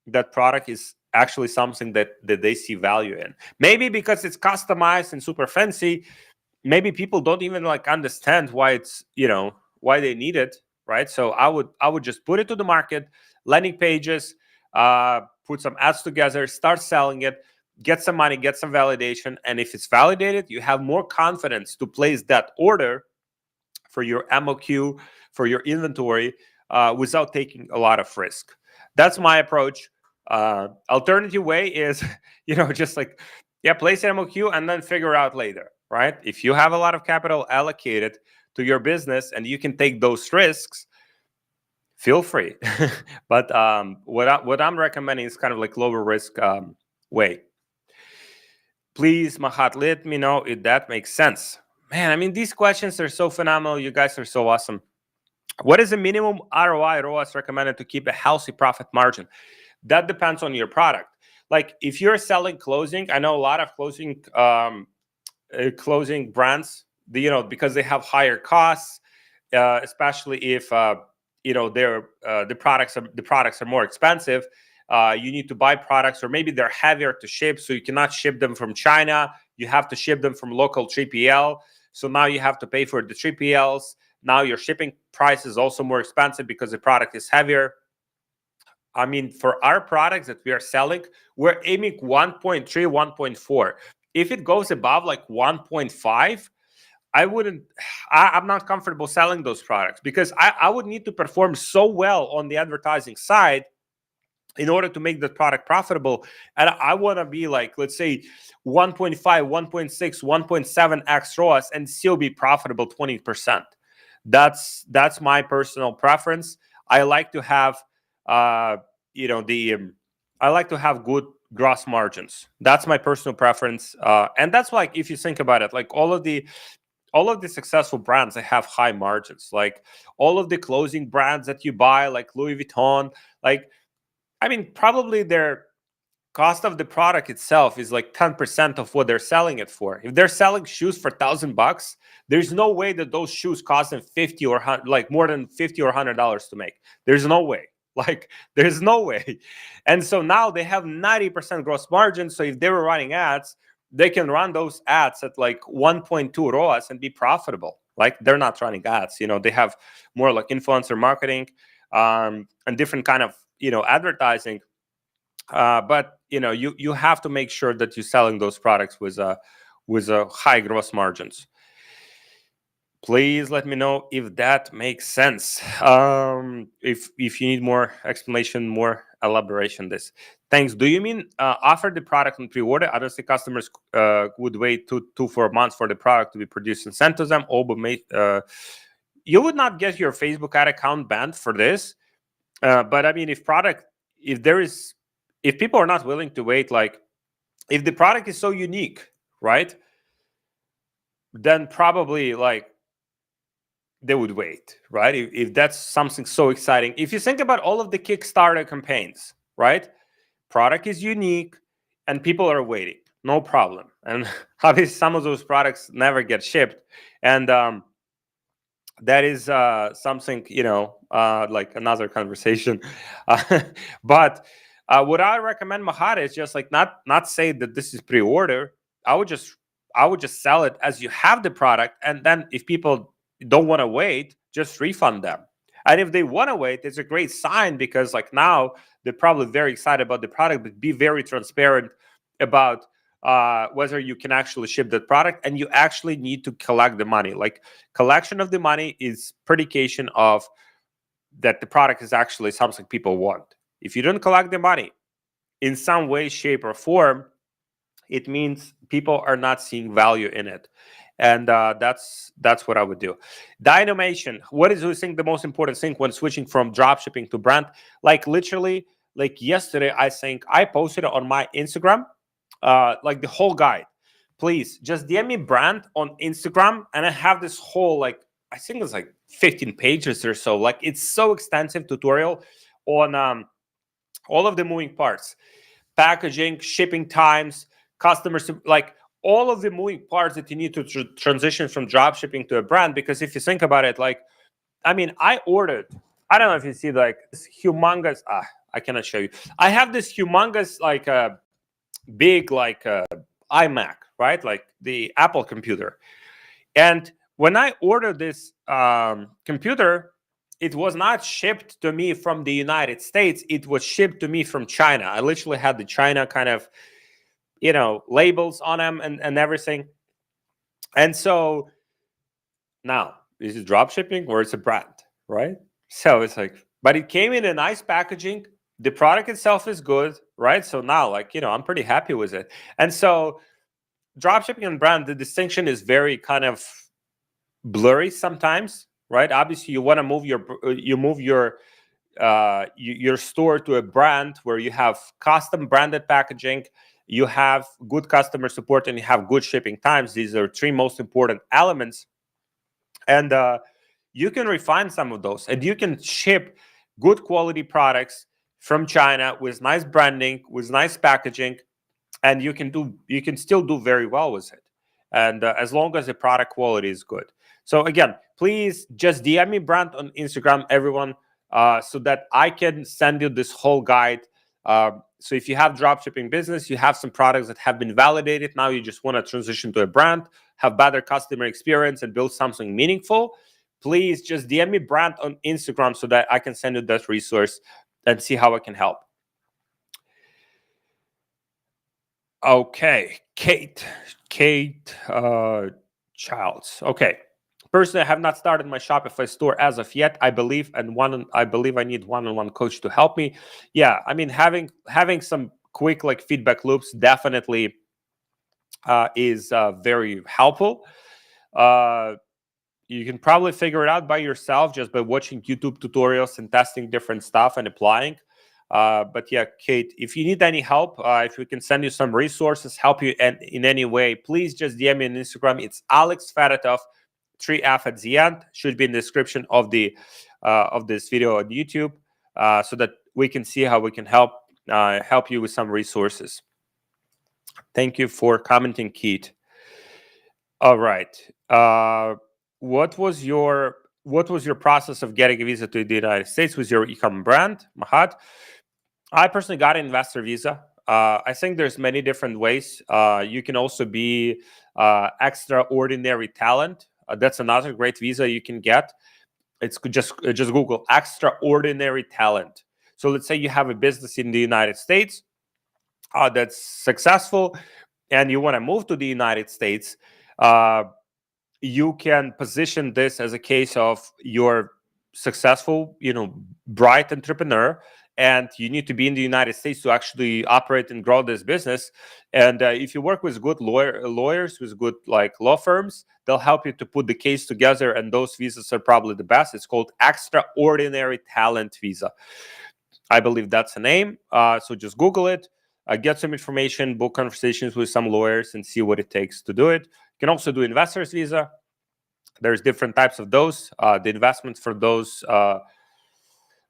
that product is actually something that they see value in. Maybe because it's customized and super fancy, maybe people don't even like understand why it's why they need it, right? So I would just put it to the market, landing pages, put some ads together, start selling it, get some money, get some validation, and if it's validated, you have more confidence to place that order for your MOQ, for your inventory, without taking a lot of risk. That's my approach. Alternative way is, just like, place MOQ and then figure out later, right? If you have a lot of capital allocated to your business and you can take those risks, feel free. But what I'm recommending is kind of like lower risk way. Please, Mahat, let me know if that makes sense. Man, I mean, these questions are so phenomenal. You guys are so awesome. What is the minimum ROI ROAS recommended to keep a healthy profit margin? That depends on your product. Like, if you're selling clothing, I know a lot of clothing brands, because they have higher costs, especially if the products are more expensive. You need to buy products, or maybe they're heavier to ship, so you cannot ship them from China. You have to ship them from local 3PL. So now you have to pay for the 3PLs. Now your shipping price is also more expensive because the product is heavier. I mean, for our products that we are selling, we're aiming 1.3, 1.4. If it goes above like 1.5, I'm not comfortable selling those products, because I would need to perform so well on the advertising side in order to make the product profitable. And I want to be like, let's say 1.5, 1.6, 1.7x ROAS and still be profitable 20%. That's my personal preference. I like to have I like to have good gross margins. That's my personal preference. And that's like, if you think about it, like all of the successful brands, they have high margins. Like all of the clothing brands that you buy, like Louis Vuitton, like, I mean, probably their cost of the product itself is like 10% of what they're selling it for. If they're selling shoes for $1,000, there's no way that those shoes cost them 50 or like more than $50 or $100 to make. There's no way. Like, there's no way. And so now they have 90% gross margin. So if they were running ads, they can run those ads at like 1.2 ROAS and be profitable. Like, they're not running ads. They have more like influencer marketing and different kind of advertising. But you have to make sure that you're selling those products with high gross margins. Please let me know if that makes sense. If you need more explanation, more elaboration, this. Thanks. Do you mean offer the product on pre-order? Obviously, customers would wait 4 months for the product to be produced and sent to them. You would not get your Facebook ad account banned for this. But I mean, if people are not willing to wait, like if the product is so unique, right? then probably like they would wait, right? If that's something so exciting. If you think about all of the Kickstarter campaigns, right? Product is unique and people are waiting, no problem. And obviously some of those products never get shipped. And that is something, like another conversation. But what I recommend, Mahat, is just like not say that this is pre-order. I would just sell it as you have the product, and then if people don't want to wait, just refund them. And if they want to wait, it's a great sign, because like now they're probably very excited about the product. But be very transparent about whether you can actually ship that product, and you actually need to collect the money. Like, collection of the money is predication of that the product is actually something people want. If you don't collect the money in some way, shape, or form, it means people are not seeing value in it. And that's what I would do. Dynamation. What is, you think, the most important thing when switching from drop shipping to brand? Like, literally, like yesterday, I think I posted on my Instagram like the whole guide. Please just DM me brand on Instagram, and I have this whole, like, I think it's like 15 pages or so. Like, it's so extensive tutorial on all of the moving parts: packaging, shipping times, customers, like all of the moving parts that you need to transition from drop shipping to a brand. Because if you think about it, like, I mean, I ordered, I don't know if you see, like, this humongous, I cannot show you. I have this humongous, like, big, like, iMac, right? Like the Apple computer. And when I ordered this computer, it was not shipped to me from the United States. It was shipped to me from China. I literally had the China kind of, labels on them and everything. And so now, is it drop shipping or it's a brand, right? So it's like, but it came in a nice packaging. The product itself is good, right? So now, like, I'm pretty happy with it. And so drop shipping and brand, the distinction is very kind of blurry sometimes, right? Obviously, you want to move your store to a brand where you have custom branded packaging, you have good customer support, and you have good shipping times. These are three most important elements. And you can refine some of those, and you can ship good quality products from China with nice branding, with nice packaging, and you can still do very well with it. And as long as the product quality is good. So again, please just DM me brand on Instagram, everyone, so that I can send you this whole guide. So if you have dropshipping business, you have some products that have been validated, now you just want to transition to a brand, have better customer experience, and build something meaningful, please just DM me brand on Instagram so that I can send you that resource and see how I can help. Okay, Kate Childs. Okay. Personally, I have not started my Shopify store as of yet. I believe I need one-on-one coach to help me. Yeah, I mean, having some quick, like, feedback loops definitely is very helpful. You can probably figure it out by yourself just by watching YouTube tutorials and testing different stuff and applying. But yeah, Kate, if you need any help, if we can send you some resources, help you in any way, please just DM me on Instagram. It's Alex Fedotov, 3F at the end. Should be in the description of this video on YouTube, so that we can see how we can help you with some resources. Thank you for commenting, Kate. All right. What was your process of getting a visa to the United States with your Ecom brand, Mahat? I personally got an investor visa. I think there's many different ways. You can also be extraordinary talent. That's another great visa you can get. It's just Google extraordinary talent. So let's say you have a business in the United States that's successful, and you want to move to the United States. You can position this as a case of you're successful, bright entrepreneur, and you need to be in the United States to actually operate and grow this business. And if you work with good lawyers, with good, like, law firms, they'll help you to put the case together, and those visas are probably the best. It's called extraordinary talent visa. I believe that's the name. So just Google it, get some information, book conversations with some lawyers, and see what it takes to do it. You can also do investor's visa. There's different types of those. The investments for those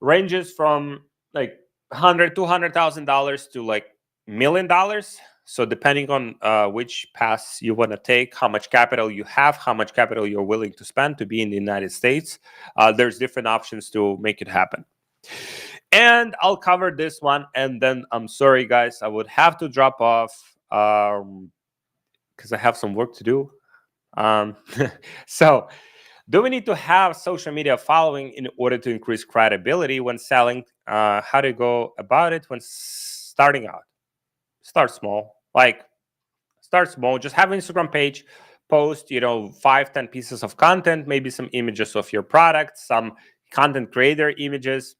ranges from like $100,000 to like $1,000,000. So depending on which path you want to take, how much capital you have, how much capital you're willing to spend to be in the United States, there's different options to make it happen. And I'll cover this one, and then I'm sorry, guys, I would have to drop off because I have some work to do. So, do we need to have social media following in order to increase credibility when selling? How to go about it when starting out? Start small. Start small. Just have an Instagram page. Post, 5-10 pieces of content, maybe some images of your product, some content creator images.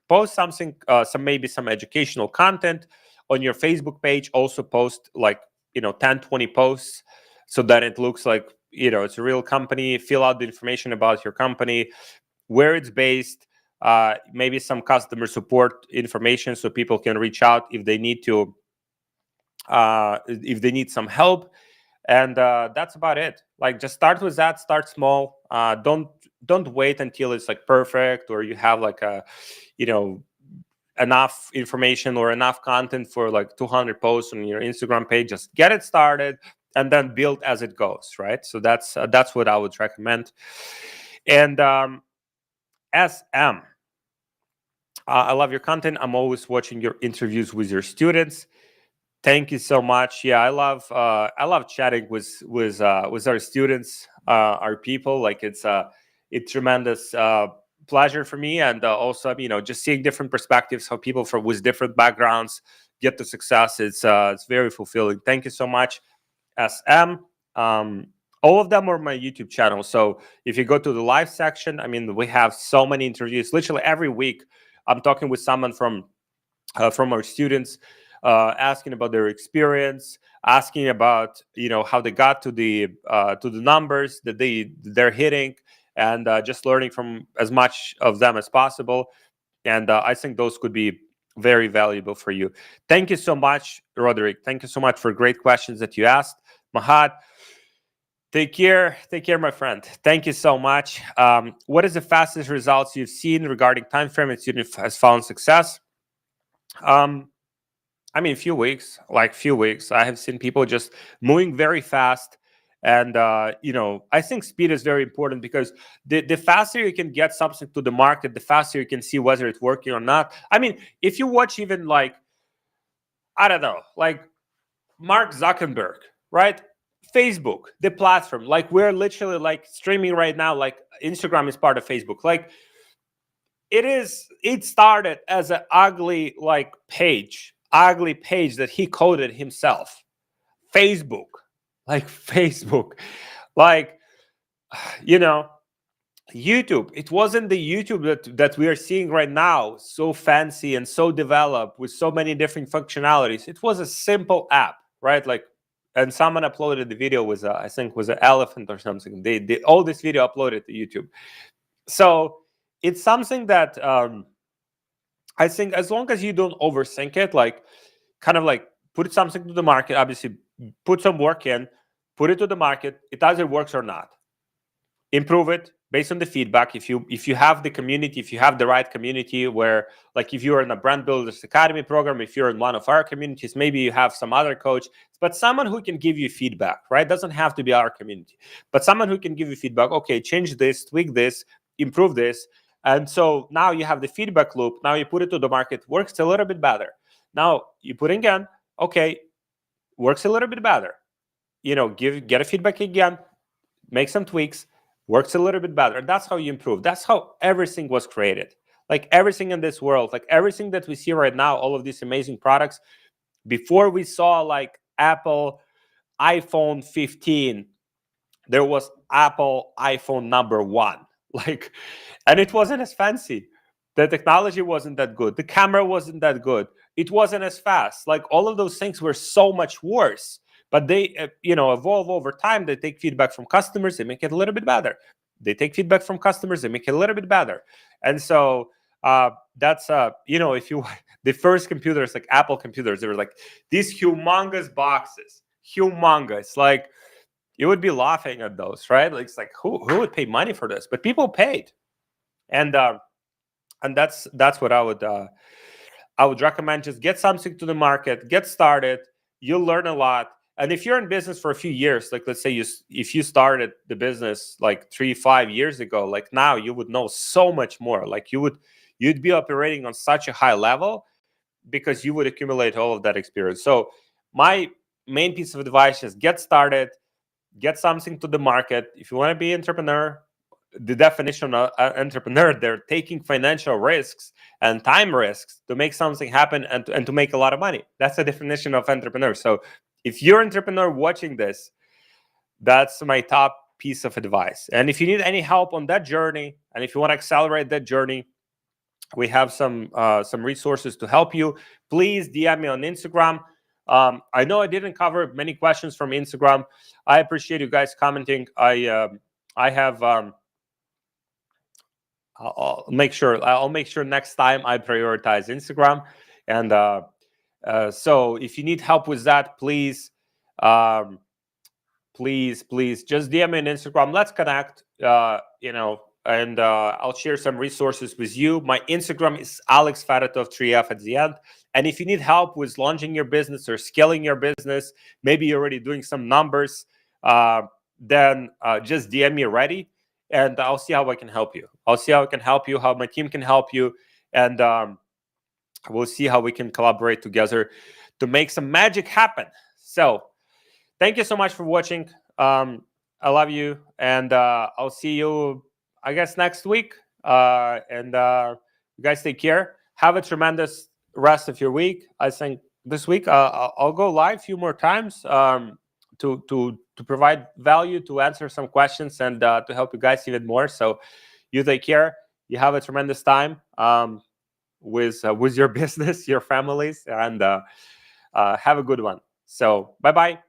Post something, maybe some educational content on your Facebook page. Also post 10, 20 posts so that it looks like it's a real company. Fill out the information about your company, where it's based, maybe some customer support information so people can reach out if they need to, if they need some help. And that's about it. Just start with that. Start small. Don't wait until it's perfect, or you have enough information or enough content for 200 posts on your Instagram page. Just get it started and then build as it goes, right? So that's what I would recommend. And SM, I love your content. I'm always watching your interviews with your students. Thank you so much. Yeah, I love chatting with our students, our people. It's tremendous pleasure for me, and also just seeing different perspectives, how people with different backgrounds get to success. It's very fulfilling. Thank you so much, SM. All of them are my YouTube channel. So if you go to the live section, we have so many interviews. Literally every week, I'm talking with someone from our students, asking about their experience, asking about how they got to the numbers that they're hitting, and just learning from as much of them as possible. And I think those could be very valuable for you. Thank you so much, Roderick. Thank you so much for great questions that you asked. Mahat, take care, my friend. Thank you so much. What is the fastest results you've seen regarding time frame and student has found success? Few weeks. I have seen people just moving very fast. And, I think speed is very important, because the faster you can get something to the market, the faster you can see whether it's working or not. If you watch even I don't know, Mark Zuckerberg, right? Facebook, the platform, we're literally streaming right now, Instagram is part of Facebook. It started as an ugly page that he coded himself. Facebook, YouTube. It wasn't the YouTube that we are seeing right now, so fancy and so developed with so many different functionalities. It was a simple app, right? And someone uploaded the video was I think was an elephant or something. They all this video uploaded to YouTube. So it's something that I think, as long as you don't overthink it, put something to the market, obviously put some work in, put it to the market. It either works or not. Improve it based on the feedback. If you have the community, if you have the right community, where if you're in a Brand Builders Academy program, if you're in one of our communities, maybe you have some other coach, but someone who can give you feedback, right? Doesn't have to be our community, but someone who can give you feedback. Okay, change this, tweak this, improve this. And so now you have the feedback loop. Now you put it to the market, works a little bit better. Now you put in again, okay, works a little bit better. Get a feedback again, make some tweaks, works a little bit better. And that's how you improve. That's how everything was created. Everything in this world, everything that we see right now, all of these amazing products, before we saw Apple iPhone 15, there was Apple iPhone number 1. And it wasn't as fancy. The technology wasn't that good. The camera wasn't that good. It wasn't as fast. All of those things were so much worse. But they, evolve over time. They take feedback from customers. They make it a little bit better. They take feedback from customers. They make it a little bit better. And so that's, if you, the first computers, Apple computers, they were these humongous boxes, humongous. you would be laughing at those, right? Like, it's like, who would pay money for this? But people paid, and that's what I would recommend. Just get something to the market, get started. You'll learn a lot. And if you're in business for a few years, like let's say if you started the business like 3-5 years ago, like now you would know so much more. Like you'd be operating on such a high level because you would accumulate all of that experience. So my main piece of advice is get started, get something to the market. If you want to be an entrepreneur, the definition of entrepreneur, they're taking financial risks and time risks to make something happen and to make a lot of money. That's the definition of entrepreneur. So if you're an entrepreneur watching this, that's my top piece of advice. And if you need any help on that journey, and if you want to accelerate that journey, we have some resources to help you. Please DM me on Instagram. I know I didn't cover many questions from Instagram. I appreciate you guys commenting. I have I'll make sure next time I prioritize Instagram. And so if you need help with that, please just DM me on Instagram. Let's connect. And I'll share some resources with you. My Instagram is Alex Faratov 3F at the end. And if you need help with launching your business or scaling your business, maybe you're already doing some numbers, then just DM me already, and I'll see how I can help you. I'll see how I can help you, how my team can help you, and we'll see how we can collaborate together to make some magic happen. So thank you so much for watching. I love you, and I'll see you, I guess, next week. And you guys take care. Have a tremendous rest of your week. I think this week I'll go live a few more times to provide value, to answer some questions, and to help you guys even more. So you take care. You have a tremendous time with your business, your families, and have a good one. So bye-bye.